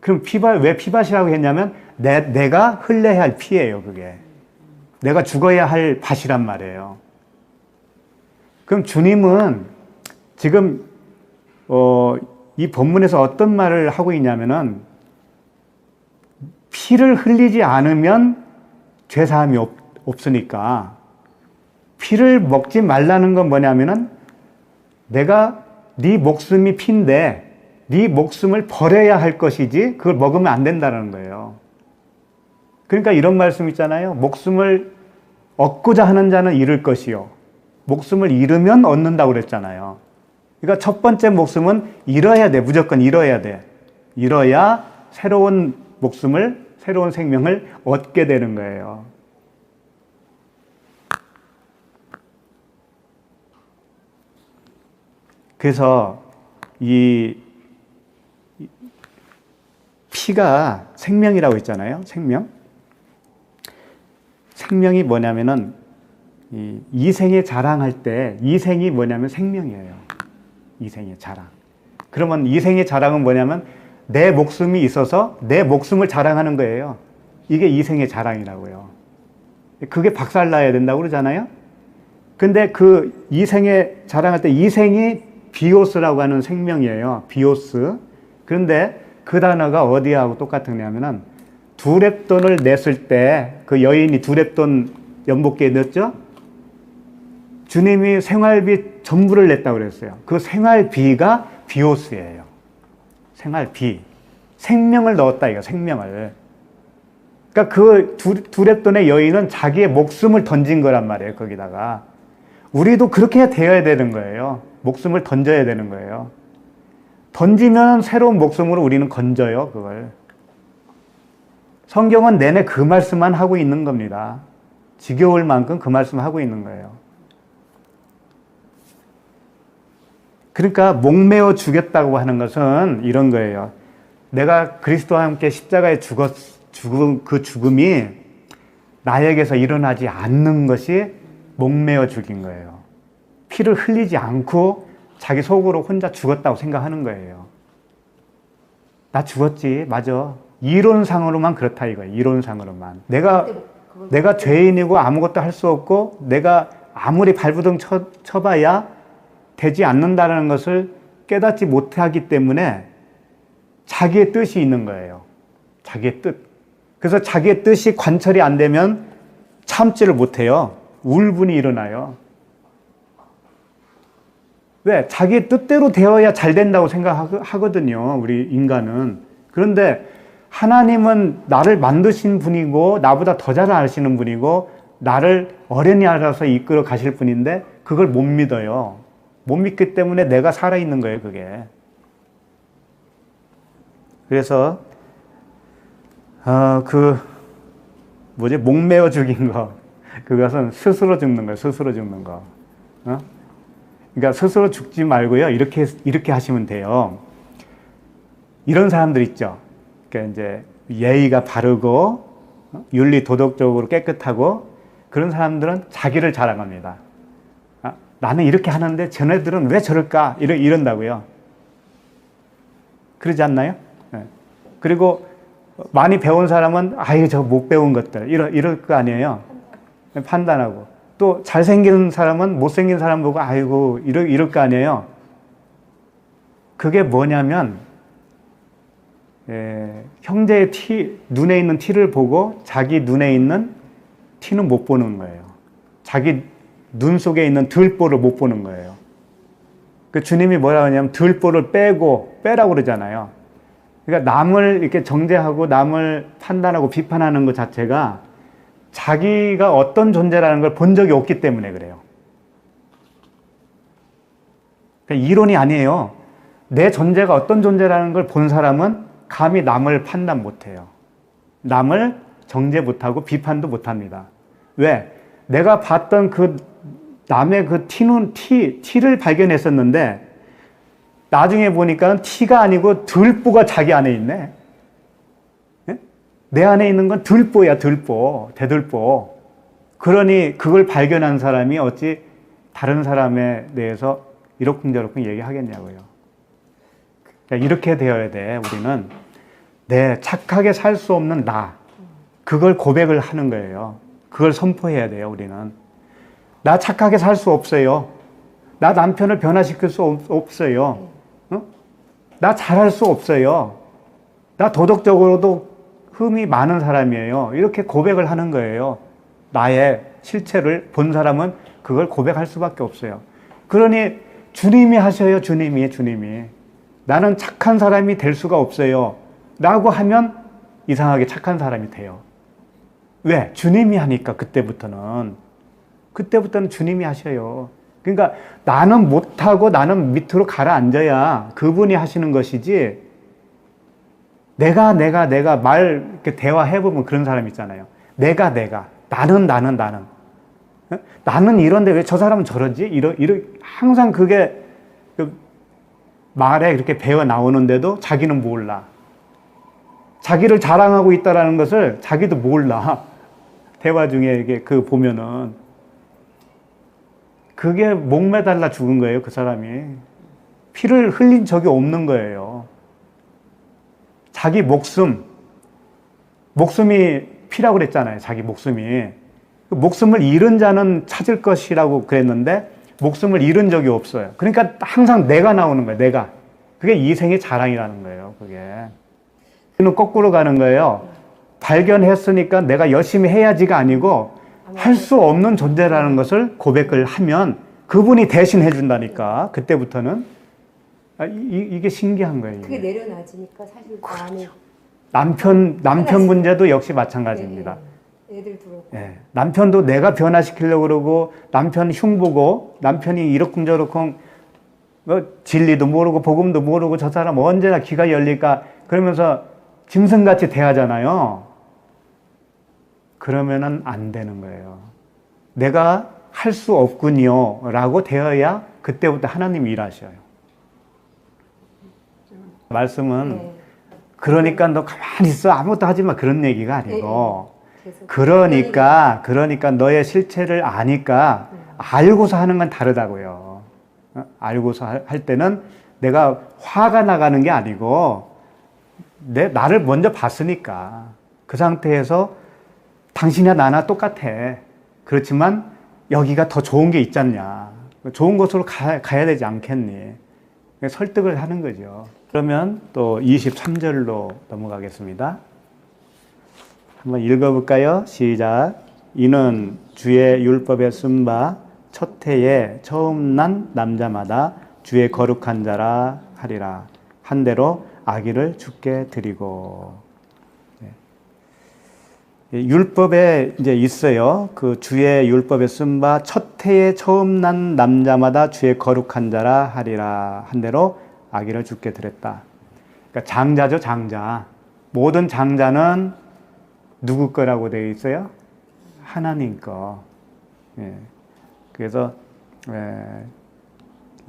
그럼 왜 피밭이라고 했냐면 내가 흘려야 할 피예요, 그게. 내가 죽어야 할 밭이란 말이에요. 그럼 주님은 지금 이 본문에서 어떤 말을 하고 있냐면은 피를 흘리지 않으면 죄사함이 없으니까 피를 먹지 말라는 건 뭐냐면은 내가 네 목숨이 피인데 네 목숨을 버려야 할 것이지 그걸 먹으면 안 된다는 거예요. 그러니까 이런 말씀 있잖아요. 목숨을 얻고자 하는 자는 잃을 것이요. 목숨을 잃으면 얻는다고 그랬잖아요. 그러니까 첫 번째 목숨은 잃어야 돼. 무조건 잃어야 돼. 잃어야 새로운 새로운 생명을 얻게 되는 거예요. 그래서 이 피가 생명이라고 했잖아요. 생명이 뭐냐면은 이생에 자랑할 때 이생이 뭐냐면 생명이에요. 이생의 자랑. 그러면 이생의 자랑은 뭐냐면 내 목숨이 있어서 내 목숨을 자랑하는 거예요. 이게 이생의 자랑이라고요. 그게 박살나야 된다고 그러잖아요. 근데 그 이생에 자랑할 때 이생이 비오스라고 하는 생명이에요. 비오스. 그런데 그 단어가 어디하고 똑같으냐면은 두렙돈을 냈을 때 그 여인이 두렙돈 연복기에 넣었죠? 주님이 생활비 전부를 냈다고 그랬어요. 그 생활비가 비오스예요. 생활비. 생명을 넣었다, 이거, 생명을. 그러니까 그 두렙돈의 여인은 자기의 목숨을 던진 거란 말이에요, 거기다가. 우리도 그렇게 되어야 되는 거예요. 목숨을 던져야 되는 거예요. 던지면 새로운 목숨으로 우리는 건져요, 그걸. 성경은 내내 그 말씀만 하고 있는 겁니다. 지겨울 만큼 그 말씀 하고 있는 거예요. 그러니까 목매어 주겠다고 하는 것은 이런 거예요. 내가 그리스도와 함께 십자가에 죽은 그 죽음이 나에게서 일어나지 않는 것이 목매어 죽인 거예요. 피를 흘리지 않고 자기 속으로 혼자 죽었다고 생각하는 거예요. 나 죽었지, 맞아. 이론상으로만 그렇다 이거예요. 이론상으로만. 내가 죄인이고 아무것도 할 수 없고 내가 아무리 발부둥 쳐봐야 되지 않는다는 것을 깨닫지 못하기 때문에 자기의 뜻이 있는 거예요. 자기의 뜻. 그래서 자기의 뜻이 관철이 안 되면 참지를 못해요. 울분이 일어나요. 왜? 자기의 뜻대로 되어야 잘 된다고 생각하거든요. 우리 인간은. 그런데 하나님은 나를 만드신 분이고 나보다 더 잘 아시는 분이고 나를 어련히 알아서 이끌어 가실 분인데 그걸 못 믿어요. 못 믿기 때문에 내가 살아있는 거예요, 그게. 그래서 목매어 죽인 거, 그것은 스스로 죽는 거예요, 스스로 죽는 거. 그러니까 스스로 죽지 말고요, 이렇게 하시면 돼요. 이런 사람들 있죠. 그러니까 이제 예의가 바르고 윤리 도덕적으로 깨끗하고 그런 사람들은 자기를 자랑합니다. 나는 이렇게 하는데 쟤네들은 왜 저럴까? 이런다고요. 그러지 않나요? 네. 그리고 많이 배운 사람은 아이 저 못 배운 것들 이럴 거 아니에요. 판단하고 또 잘생긴 사람은 못생긴 사람 보고 아이고 이럴 거 아니에요. 그게 뭐냐면 형제의 눈에 있는 티를 보고 자기 눈에 있는 티는 못 보는 거예요. 자기 눈 속에 있는 들보를 못 보는 거예요. 그 주님이 뭐라고 하냐면 들보를 빼라고 그러잖아요. 그러니까 남을 이렇게 정죄하고 남을 판단하고 비판하는 것 자체가 자기가 어떤 존재라는 걸 본 적이 없기 때문에 그래요. 그러니까 이론이 아니에요. 내 존재가 어떤 존재라는 걸 본 사람은 감히 남을 판단 못 해요. 남을 정죄 못하고 비판도 못합니다. 왜? 내가 봤던 그 남의 그 티를 발견했었는데 나중에 보니까 티가 아니고 들보가 자기 안에 있네. 예? 내 안에 있는 건 들보야, 들보, 대들보. 그러니 그걸 발견한 사람이 어찌 다른 사람에 대해서 이러쿵저러쿵 얘기하겠냐고요. 그러니까 이렇게 되어야 돼. 우리는 내 착하게 살 수 없는 나, 그걸 고백을 하는 거예요. 그걸 선포해야 돼요. 우리는 나 착하게 살 수 없어요. 나 남편을 변화시킬 수 없어요. 어? 나 잘할 수 없어요. 나 도덕적으로도 흠이 많은 사람이에요. 이렇게 고백을 하는 거예요. 나의 실체를 본 사람은 그걸 고백할 수밖에 없어요. 그러니 주님이 하셔요. 주님이. 나는 착한 사람이 될 수가 없어요. 라고 하면 이상하게 착한 사람이 돼요. 왜? 주님이 하니까 그때부터는 주님이 하셔요. 그러니까 나는 못하고 나는 밑으로 가라앉아야 그분이 하시는 것이지, 내가 말 이렇게 대화해보면 그런 사람 있잖아요. 내가 나는 나는 이런데 왜 저 사람은 저러지? 항상 그게 말에 이렇게 배어 나오는데도 자기는 몰라. 자기를 자랑하고 있다라는 것을 자기도 몰라. 대화 중에 이게 보면은 그게 목매달라 죽은 거예요. 그 사람이 피를 흘린 적이 없는 거예요. 자기 목숨이 피라고 그랬잖아요. 자기 목숨이. 목숨을 잃은 자는 찾을 것이라고 그랬는데 목숨을 잃은 적이 없어요. 그러니까 항상 내가 나오는 거예요. 내가. 그게 이생의 자랑이라는 거예요. 그게. 는 거꾸로 가는 거예요. 발견했으니까 내가 열심히 해야지가 아니고 할 수 없는 존재라는 것을 고백을 하면 그분이 대신 해준다니까. 그때부터는 이게 신기한 거예요. 그게 내려놔지니까 사실 그렇죠. 남편 문제도 역시 마찬가지입니다. 애들 들어오고. 예, 남편도 내가 변화시키려고 그러고 남편 흉보고 남편이 이러쿵저러쿵 진리도 모르고 복음도 모르고 저 사람 언제나 귀가 열릴까 그러면서 짐승같이 대하잖아요. 그러면은 안 되는 거예요. 내가 할 수 없군요 라고 되어야 그때부터 하나님이 일하셔요. 말씀은 그러니까 너 가만히 있어 아무것도 하지 마 그런 얘기가 아니고 그러니까 너의 실체를 아니까 알고서 하는 건 다르다고요. 알고서 할 때는 내가 화가 나가는 게 아니고 나를 먼저 봤으니까 그 상태에서 당신이나 나나 똑같아. 그렇지만 여기가 더 좋은 게 있지 않냐. 좋은 곳으로 가야 되지 않겠니. 설득을 하는 거죠. 그러면 또 23절로 넘어가겠습니다. 한번 읽어볼까요? 시작. 이는 주의 율법에 쓴 바 첫 해에 처음 난 남자마다 주의 거룩한 자라 하리라. 한 대로 아기를 주께 드리고. 율법에 이제 있어요. 그 주의 율법에 쓴 바 첫 해에 처음 난 남자마다 주의 거룩한 자라 하리라. 한 대로 아기를 주께 드렸다. 그러니까 장자죠, 장자. 모든 장자는 누구 거라고 되어 있어요? 하나님 거. 예. 그래서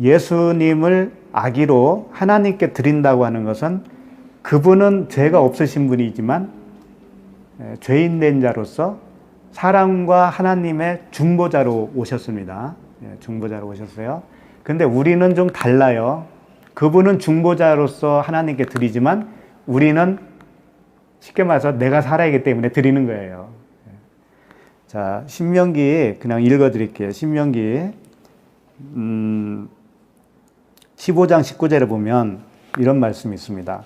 예수님을 아기로 하나님께 드린다고 하는 것은 그분은 죄가 없으신 분이지만 죄인된 자로서 사람과 하나님의 중보자로 오셨습니다. 중보자로 오셨어요. 근데 우리는 좀 달라요. 그분은 중보자로서 하나님께 드리지만 우리는 쉽게 말해서 내가 살아야기 때문에 드리는 거예요. 자, 신명기 그냥 읽어드릴게요. 신명기 15장 19절에 보면 이런 말씀이 있습니다.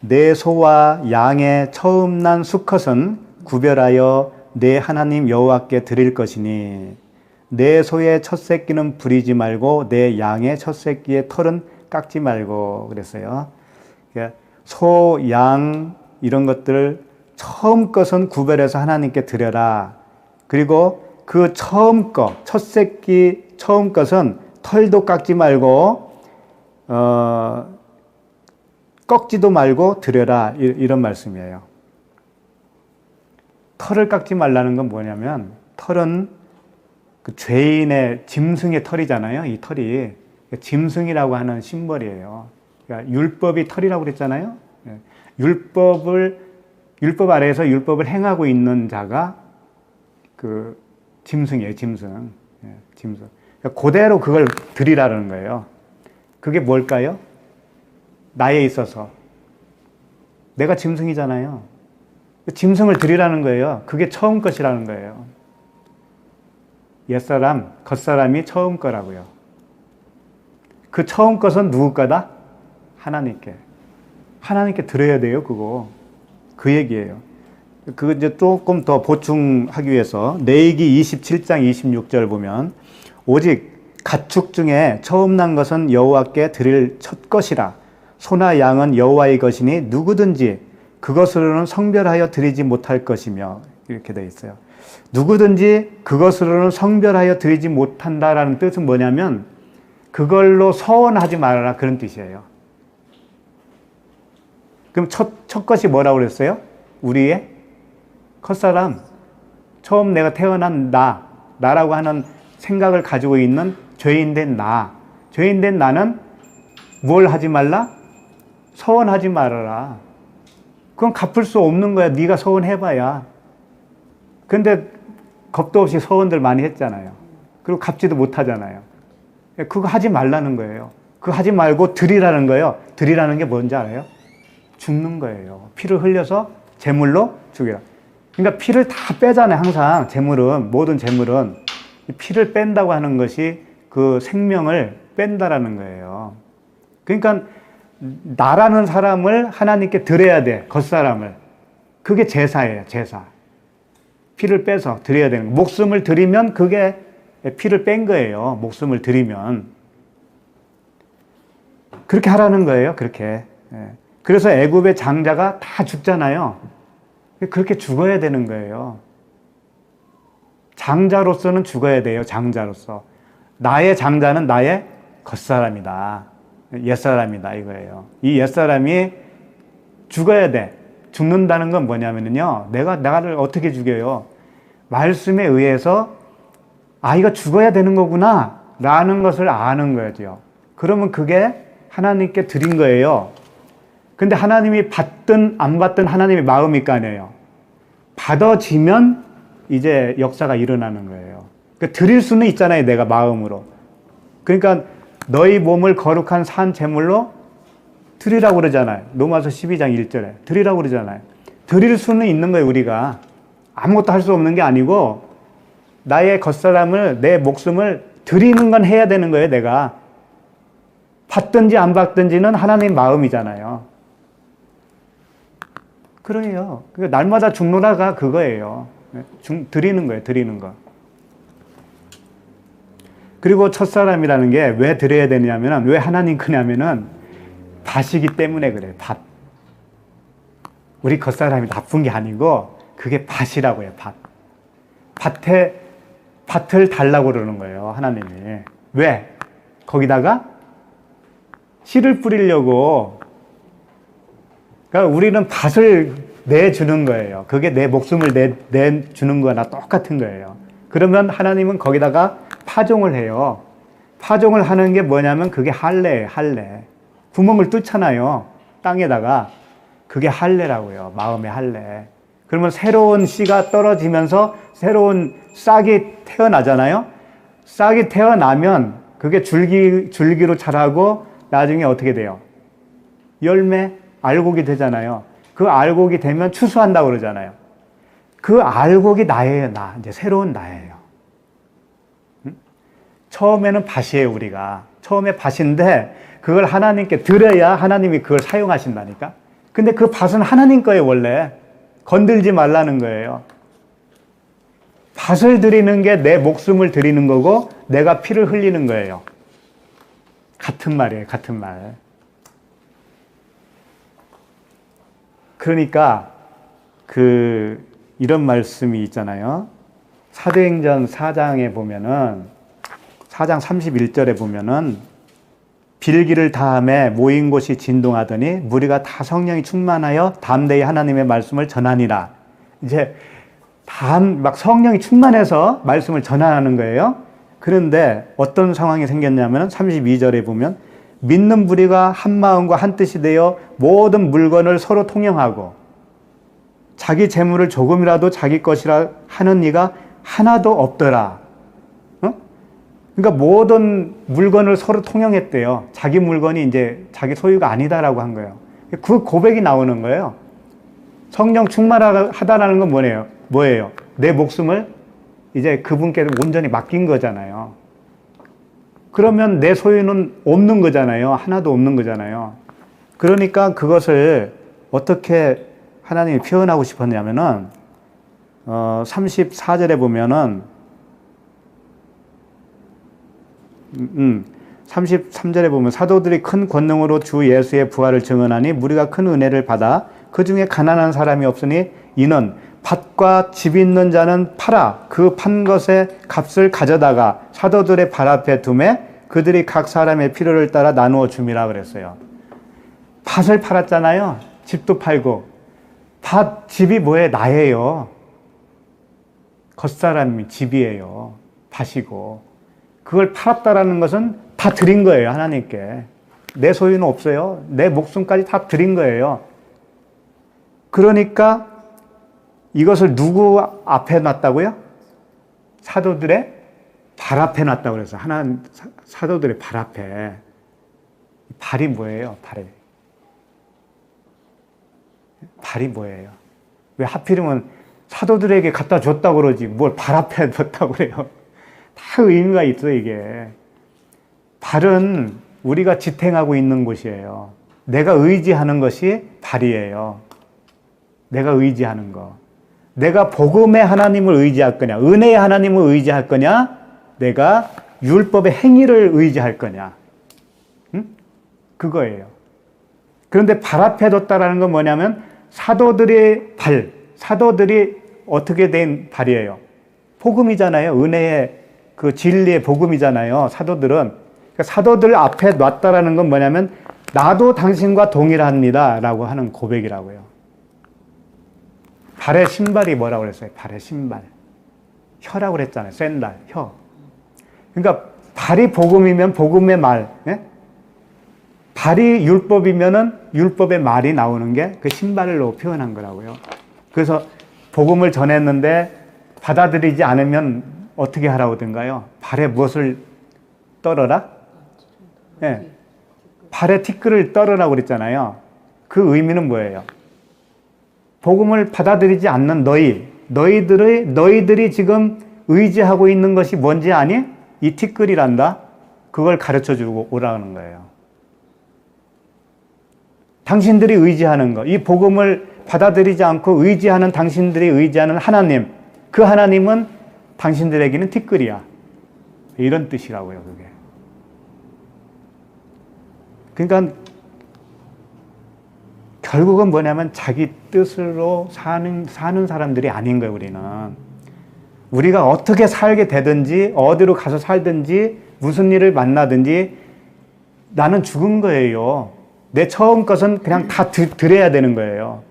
내 소와 양의 처음 난 수컷은 구별하여 내 하나님 여호와께 드릴 것이니 내 소의 첫 새끼는 부리지 말고 내 양의 첫 새끼의 털은 깎지 말고 그랬어요. 그러니까 소, 양 이런 것들을 처음 것은 구별해서 하나님께 드려라. 그리고 그 처음 것, 첫 새끼 처음 것은 털도 깎지 말고 꺾지도 말고 드려라 이런 말씀이에요. 털을 깎지 말라는 건 뭐냐면, 털은 그 죄인의 짐승의 털이잖아요. 이 털이 짐승이라고 하는 심벌이에요. 그러니까 율법이 털이라고 그랬잖아요. 율법 아래에서 율법을 행하고 있는 자가 그 짐승이에요. 짐승. 짐승. 그러니까 그대로 그걸 드리라는 거예요. 그게 뭘까요? 나에 있어서 내가 짐승이잖아요. 짐승을 드리라는 거예요. 그게 처음 것이라는 거예요. 옛사람, 겉사람이 처음 거라고요. 그 처음 것은 누구 거다? 하나님께. 하나님께 드려야 돼요, 그거. 그 얘기예요. 그거 이제 조금 더 보충하기 위해서 레위기 27장 26절 보면, 오직 가축 중에 처음 난 것은 여호와께 드릴 첫 것이라. 소나 양은 여호와의 것이니 누구든지 그것으로는 성별하여 드리지 못할 것이며, 이렇게 되어 있어요. 누구든지 그것으로는 성별하여 드리지 못한다라는 뜻은 뭐냐면, 그걸로 서원하지 말아라, 그런 뜻이에요. 그럼 첫 것이 뭐라고 그랬어요? 우리의 컷사람, 처음 내가 태어난 나라고 하는 생각을 가지고 있는 죄인된 죄인된 나는 뭘 하지 말라? 서원하지 말아라. 그건 갚을 수 없는 거야. 네가 서원해봐야. 근데 겁도 없이 서원들 많이 했잖아요. 그리고 갚지도 못하잖아요. 그거 하지 말라는 거예요. 그거 하지 말고 드리라는 거예요. 드리라는 게 뭔지 알아요? 죽는 거예요. 피를 흘려서 제물로 죽이라. 그러니까 피를 다 빼잖아요. 항상 제물은, 모든 제물은 피를 뺀다고 하는 것이 그 생명을 뺀다라는 거예요. 그러니까 나라는 사람을 하나님께 드려야 돼. 겉사람을. 그게 제사예요. 제사. 피를 빼서 드려야 되는 거예요. 목숨을 드리면 그게 피를 뺀 거예요. 목숨을 드리면. 그렇게 하라는 거예요. 그렇게. 그래서 애굽의 장자가 다 죽잖아요. 그렇게 죽어야 되는 거예요. 장자로서는 죽어야 돼요. 장자로서. 나의 장자는 나의 겉사람이다. 옛사람이다 이거예요. 이 옛사람이 죽어야 돼. 죽는다는 건 뭐냐면요. 내가 나를 어떻게 죽여요? 말씀에 의해서 이거 죽어야 되는 거구나 라는 것을 아는 거죠. 그러면 그게 하나님께 드린 거예요. 근데 하나님이 받든 안 받든 하나님의 마음일 거 아니에요. 받아지면 이제 역사가 일어나는 거예요. 그러니까 드릴 수는 있잖아요. 내가 마음으로. 그러니까 너희 몸을 거룩한 산 제물로 드리라고 그러잖아요. 로마서 12장 1절에 드리라고 그러잖아요. 드릴 수는 있는 거예요. 우리가 아무것도 할 수 없는 게 아니고 나의 겉사람을, 내 목숨을 드리는 건 해야 되는 거예요. 내가 받든지 안 받든지는 하나님 마음이잖아요. 그래요. 날마다 죽노라가 그거예요. 드리는 거예요. 드리는 거. 그리고 첫사람이라는 게 왜 드려야 되냐면, 왜 하나님 거냐면은 밭이기 때문에 그래요. 밭. 우리 겉사람이 나쁜 게 아니고 그게 밭이라고 해요. 밭. 밭을 달라고 그러는 거예요. 하나님이. 왜? 거기다가 씨를 뿌리려고. 그러니까 우리는 밭을 내주는 거예요. 그게 내 목숨을 내주는 거나 똑같은 거예요. 그러면 하나님은 거기다가 파종을 해요. 파종을 하는 게 뭐냐면 그게 할례예요. 할례. 구멍을 뚫잖아요. 땅에다가. 그게 할례라고요. 마음의 할례. 그러면 새로운 씨가 떨어지면서 새로운 싹이 태어나잖아요. 싹이 태어나면 그게 줄기로 자라고 나중에 어떻게 돼요? 열매, 알곡이 되잖아요. 그 알곡이 되면 추수한다고 그러잖아요. 그 알곡이 나예요. 이제 새로운 나예요. 처음에는 밭이에요. 우리가. 처음에 밭인데 그걸 하나님께 드려야 하나님이 그걸 사용하신다니까. 근데 그 밭은 하나님 거예요. 원래. 건들지 말라는 거예요. 밭을 드리는 게 내 목숨을 드리는 거고 내가 피를 흘리는 거예요. 같은 말이에요. 같은 말. 그러니까 이런 말씀이 있잖아요. 사도행전 4장에 보면은 4장 31절에 보면은 빌기를 다함에 모인 곳이 진동하더니 무리가 다 성령이 충만하여 담대히 하나님의 말씀을 전하니라. 이제 막 성령이 충만해서 말씀을 전하는 거예요. 그런데 어떤 상황이 생겼냐면 32절에 보면 믿는 무리가 한 마음과 한 뜻이 되어 모든 물건을 서로 통용하고 자기 재물을 조금이라도 자기 것이라 하는 이가 하나도 없더라. 그러니까 모든 물건을 서로 통용했대요. 자기 물건이 이제 자기 소유가 아니다라고 한 거예요. 그 고백이 나오는 거예요. 성령 충만하다라는 건 뭐예요? 내 목숨을 이제 그분께 온전히 맡긴 거잖아요. 그러면 내 소유는 없는 거잖아요. 하나도 없는 거잖아요. 그러니까 그것을 어떻게 하나님이 표현하고 싶었냐면은 34절에 보면은 33절에 보면 사도들이 큰 권능으로 주 예수의 부활을 증언하니 무리가 큰 은혜를 받아 그 중에 가난한 사람이 없으니 이는 밭과 집 있는 자는 팔아 그 판 것의 값을 가져다가 사도들의 발 앞에 두매 그들이 각 사람의 필요를 따라 나누어 줌이라 그랬어요. 밭을 팔았잖아요. 집도 팔고. 집이 뭐예요? 나예요. 겉사람이 집이에요. 밭이고. 그걸 팔았다라는 것은 다 드린 거예요. 하나님께. 내 소유는 없어요. 내 목숨까지 다 드린 거예요. 그러니까 이것을 누구 앞에 놨다고요? 사도들의 발 앞에 놨다고 그래서 사도들의 발 앞에. 발이 뭐예요? 발이 뭐예요? 왜 하필이면 사도들에게 갖다 줬다고 그러지 뭘 발 앞에 뒀다고 그래요? 다 의미가 있어요, 이게. 발은 우리가 지탱하고 있는 곳이에요. 내가 의지하는 것이 발이에요. 내가 의지하는 거. 내가 복음의 하나님을 의지할 거냐, 은혜의 하나님을 의지할 거냐, 내가 율법의 행위를 의지할 거냐. 응? 그거예요. 그런데 발 앞에 뒀다라는 건 뭐냐면 사도들의 사도들이 어떻게 된 발이에요? 복음이잖아요. 은혜의 그 진리의 복음이잖아요. 사도들은. 그러니까 사도들 앞에 놨다라는 건 뭐냐면 나도 당신과 동일합니다 라고 하는 고백이라고요. 발의 신발이 뭐라고 그랬어요? 발의 신발. 혀라고 그랬잖아요. 샌달, 혀. 그러니까 발이 복음이면 복음의 말. 예? 발이 율법이면은 율법의 말이 나오는 게 그 신발로 표현한 거라고요. 그래서 복음을 전했는데 받아들이지 않으면 어떻게 하라고 든가요? 발에 무엇을 떨어라? 예. 발에 티끌을 떨어라고 그랬잖아요. 그 의미는 뭐예요? 복음을 받아들이지 않는 너희들이 지금 의지하고 있는 것이 뭔지 아니? 이 티끌이란다. 그걸 가르쳐 주고 오라는 거예요. 당신들이 의지하는 것, 이 복음을 받아들이지 않고 의지하는 당신들이 의지하는 하나님, 그 하나님은 당신들에게는 티끌이야. 이런 뜻이라고요, 그게. 그러니까 결국은 뭐냐면 자기 뜻으로 사는 사람들이 아닌 거예요, 우리는. 우리가 어떻게 살게 되든지, 어디로 가서 살든지, 무슨 일을 만나든지, 나는 죽은 거예요. 내 처음 것은 그냥 다 드려야 되는 거예요.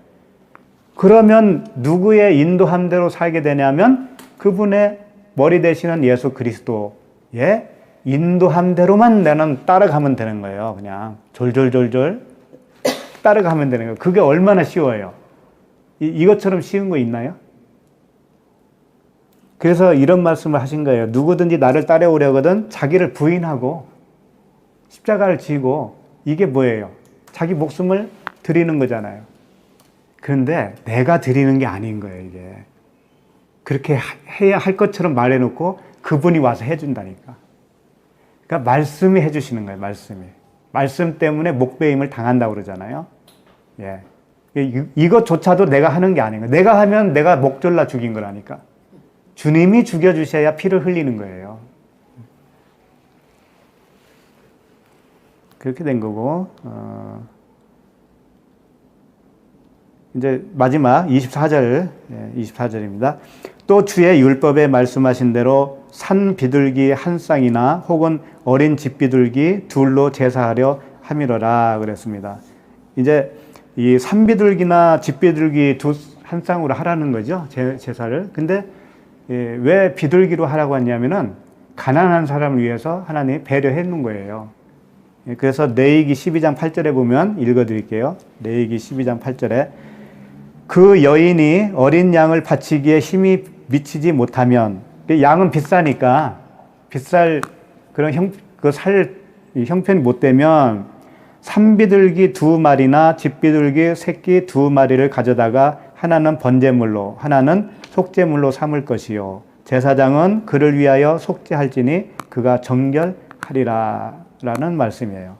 그러면 누구의 인도함대로 살게 되냐면 그분의 머리 되시는 예수 그리스도의 인도함대로만 나는 따라가면 되는 거예요. 그냥 졸졸졸졸 따라가면 되는 거예요. 그게 얼마나 쉬워요. 이것처럼 쉬운 거 있나요? 그래서 이런 말씀을 하신 거예요. 누구든지 나를 따라오려거든 자기를 부인하고 십자가를 지고, 이게 뭐예요? 자기 목숨을 드리는 거잖아요. 그런데 내가 드리는 게 아닌 거예요, 이게. 그렇게 해야 할 것처럼 말해놓고 그분이 와서 해준다니까. 그러니까 말씀이 해주시는 거예요, 말씀이. 말씀 때문에 목배임을 당한다고 그러잖아요. 예. 이것조차도 내가 하는 게 아닌 거예요. 내가 하면 내가 목 졸라 죽인 거라니까. 주님이 죽여주셔야 피를 흘리는 거예요. 그렇게 된 거고, 이제 마지막 24절입니다. 또 주의 율법에 말씀하신 대로 산 비둘기 한 쌍이나 혹은 어린 집 비둘기 둘로 제사하려 함이로라 그랬습니다. 이제 이 산 비둘기나 집 비둘기 한 쌍으로 하라는 거죠. 제사를. 근데 왜 비둘기로 하라고 했냐면은 가난한 사람을 위해서 하나님이 배려해 놓은 거예요. 그래서 레위기 12장 8절에 보면 읽어드릴게요. 레위기 12장 8절에 그 여인이 어린 양을 바치기에 힘이 미치지 못하면, 양은 비싸니까 비쌀 그런 살 형편이 못 되면 산비둘기 2마리나 집비둘기 새끼 2마리를 가져다가 하나는 번제물로 하나는 속죄물로 삼을 것이요 제사장은 그를 위하여 속죄할지니 그가 정결하리라 라는 말씀이에요.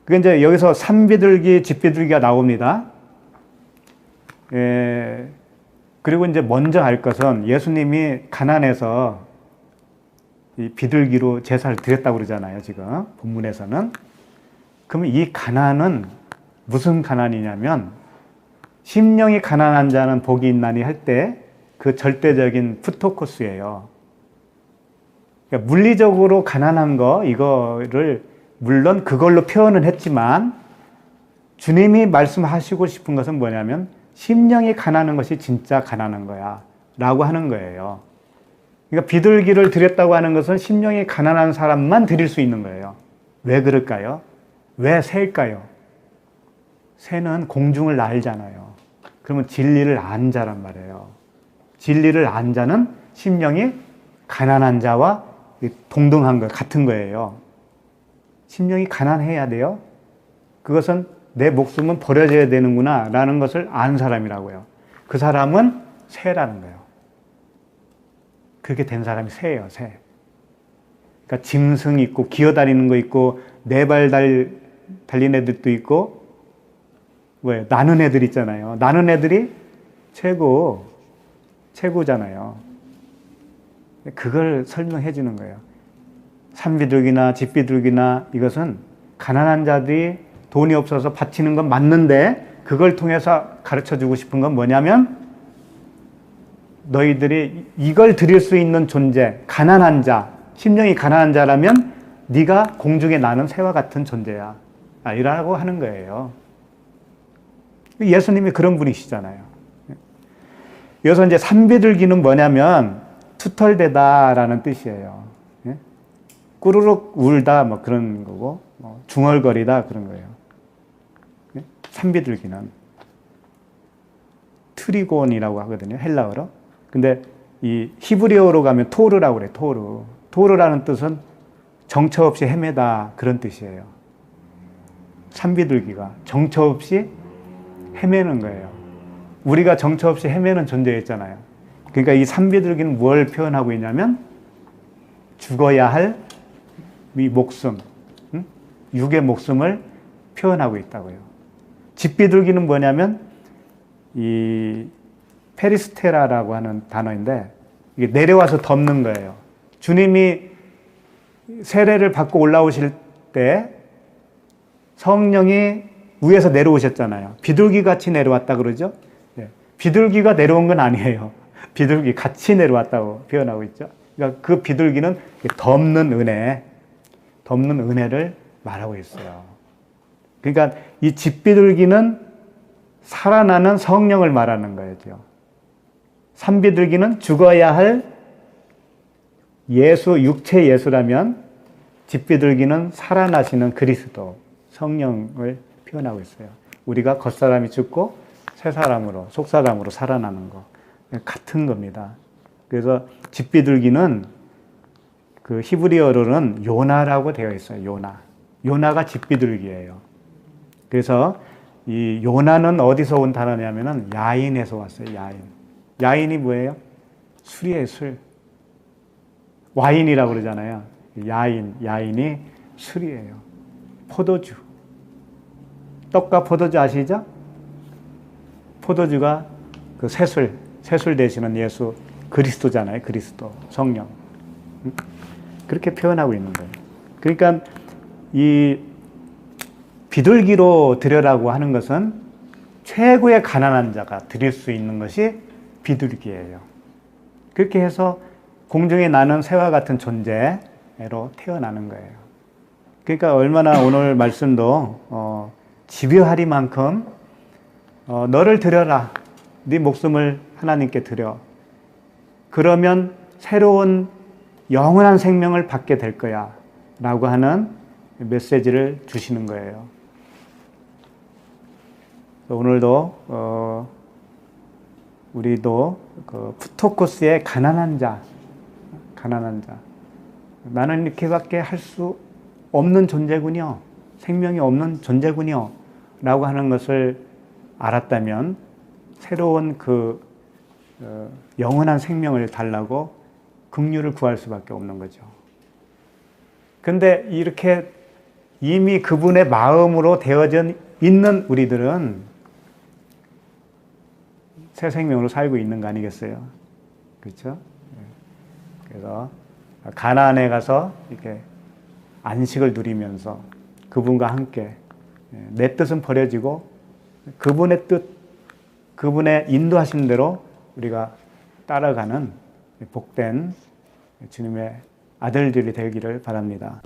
그게 이제 여기서 산비둘기 집비둘기가 나옵니다. 그리고 이제 먼저 알 것은 예수님이 가난해서 이 비둘기로 제사를 드렸다고 그러잖아요, 지금 본문에서는. 그러면 이 가난은 무슨 가난이냐면 심령이 가난한 자는 복이 있나니 할 때 그 절대적인 푸토코스예요. 그러니까 물리적으로 가난한 거 이거를 물론 그걸로 표현은 했지만 주님이 말씀하시고 싶은 것은 뭐냐면 심령이 가난한 것이 진짜 가난한 거야 라고 하는 거예요. 그러니까 비둘기를 드렸다고 하는 것은 심령이 가난한 사람만 드릴 수 있는 거예요. 왜 그럴까요? 왜 새일까요? 새는 공중을 날잖아요. 그러면 진리를 안 자란 말이에요. 진리를 안 자는 심령이 가난한 자와 동등한 거 같은 거예요. 심령이 가난해야 돼요. 그것은 내 목숨은 버려져야 되는구나 라는 것을 아는 사람이라고요. 그 사람은 새라는 거예요. 그렇게 된 사람이 새예요, 새. 그러니까 짐승 있고 기어다니는 거 있고 네 발 달린 애들도 있고 왜 나는 애들 있잖아요. 나는 애들이 최고잖아요. 그걸 설명해 주는 거예요. 산비둘기나 집비둘기나 이것은 가난한 자들이 돈이 없어서 바치는 건 맞는데 그걸 통해서 가르쳐 주고 싶은 건 뭐냐면 너희들이 이걸 드릴 수 있는 존재, 가난한 자, 심령이 가난한 자라면 네가 공중에 나는 새와 같은 존재야. 이라고 하는 거예요. 예수님이 그런 분이시잖아요. 여기서 이제 산비둘기는 뭐냐면 투털대다라는 뜻이에요. 꾸르륵 울다 뭐 그런 거고 중얼거리다 그런 거예요. 산비둘기는 트리곤이라고 하거든요, 헬라어로. 근데 이 히브리어로 가면 토르라고 그래요. 토르라는 뜻은 정처 없이 헤매다 그런 뜻이에요. 산비둘기가 정처 없이 헤매는 거예요. 우리가 정처 없이 헤매는 존재였잖아요. 그러니까 이 산비둘기는 뭘 표현하고 있냐면 죽어야 할 이 목숨, 육의 목숨을 표현하고 있다고요. 집비둘기는 뭐냐면 이 페리스테라라고 하는 단어인데 이게 내려와서 덮는 거예요. 주님이 세례를 받고 올라오실 때 성령이 위에서 내려오셨잖아요. 비둘기 같이 내려왔다 그러죠. 비둘기가 내려온 건 아니에요. 비둘기 같이 내려왔다고 표현하고 있죠. 그러니까 그 비둘기는 덮는 은혜를 말하고 있어요. 그러니까 이 집비둘기는 살아나는 성령을 말하는 거죠. 산비둘기는 죽어야 할 예수, 육체 예수라면 집비둘기는 살아나시는 그리스도, 성령을 표현하고 있어요. 우리가 겉사람이 죽고 새사람으로, 속사람으로 살아나는 거 같은 겁니다. 그래서 집비둘기는 그 히브리어로는 요나라고 되어 있어요. 요나가 집비둘기예요. 그래서 이 요나는 어디서 온 단어냐면은 야인에서 왔어요. 야인이 뭐예요? 술이에요, 술. 와인이라고 그러잖아요. 야인이 술이에요. 포도주. 떡과 포도주 아시죠? 포도주가 그 새술 되시는 예수 그리스도잖아요. 그리스도, 성령. 그렇게 표현하고 있는 거예요. 그러니까 이 비둘기로 드려라고 하는 것은 최고의 가난한 자가 드릴 수 있는 것이 비둘기예요. 그렇게 해서 공중에 나는 새와 같은 존재로 태어나는 거예요. 그러니까 얼마나 오늘 말씀도 집요하리만큼 너를 드려라. 네 목숨을 하나님께 드려. 그러면 새로운 영원한 생명을 받게 될 거야. 라고 하는 메시지를 주시는 거예요. 오늘도 우리도 그 푸토코스의 가난한 자, 나는 이렇게밖에 할 수 없는 존재군요. 생명이 없는 존재군요. 라고 하는 것을 알았다면 새로운 그 영원한 생명을 달라고 긍휼을 구할 수밖에 없는 거죠. 근데 이렇게 이미 그분의 마음으로 되어져 있는 우리들은 새 생명으로 살고 있는 거 아니겠어요? 그렇죠? 그래서 가나안에 가서 이렇게 안식을 누리면서 그분과 함께 내 뜻은 버려지고 그분의 뜻, 그분의 인도하신 대로 우리가 따라가는 복된 주님의 아들들이 되기를 바랍니다.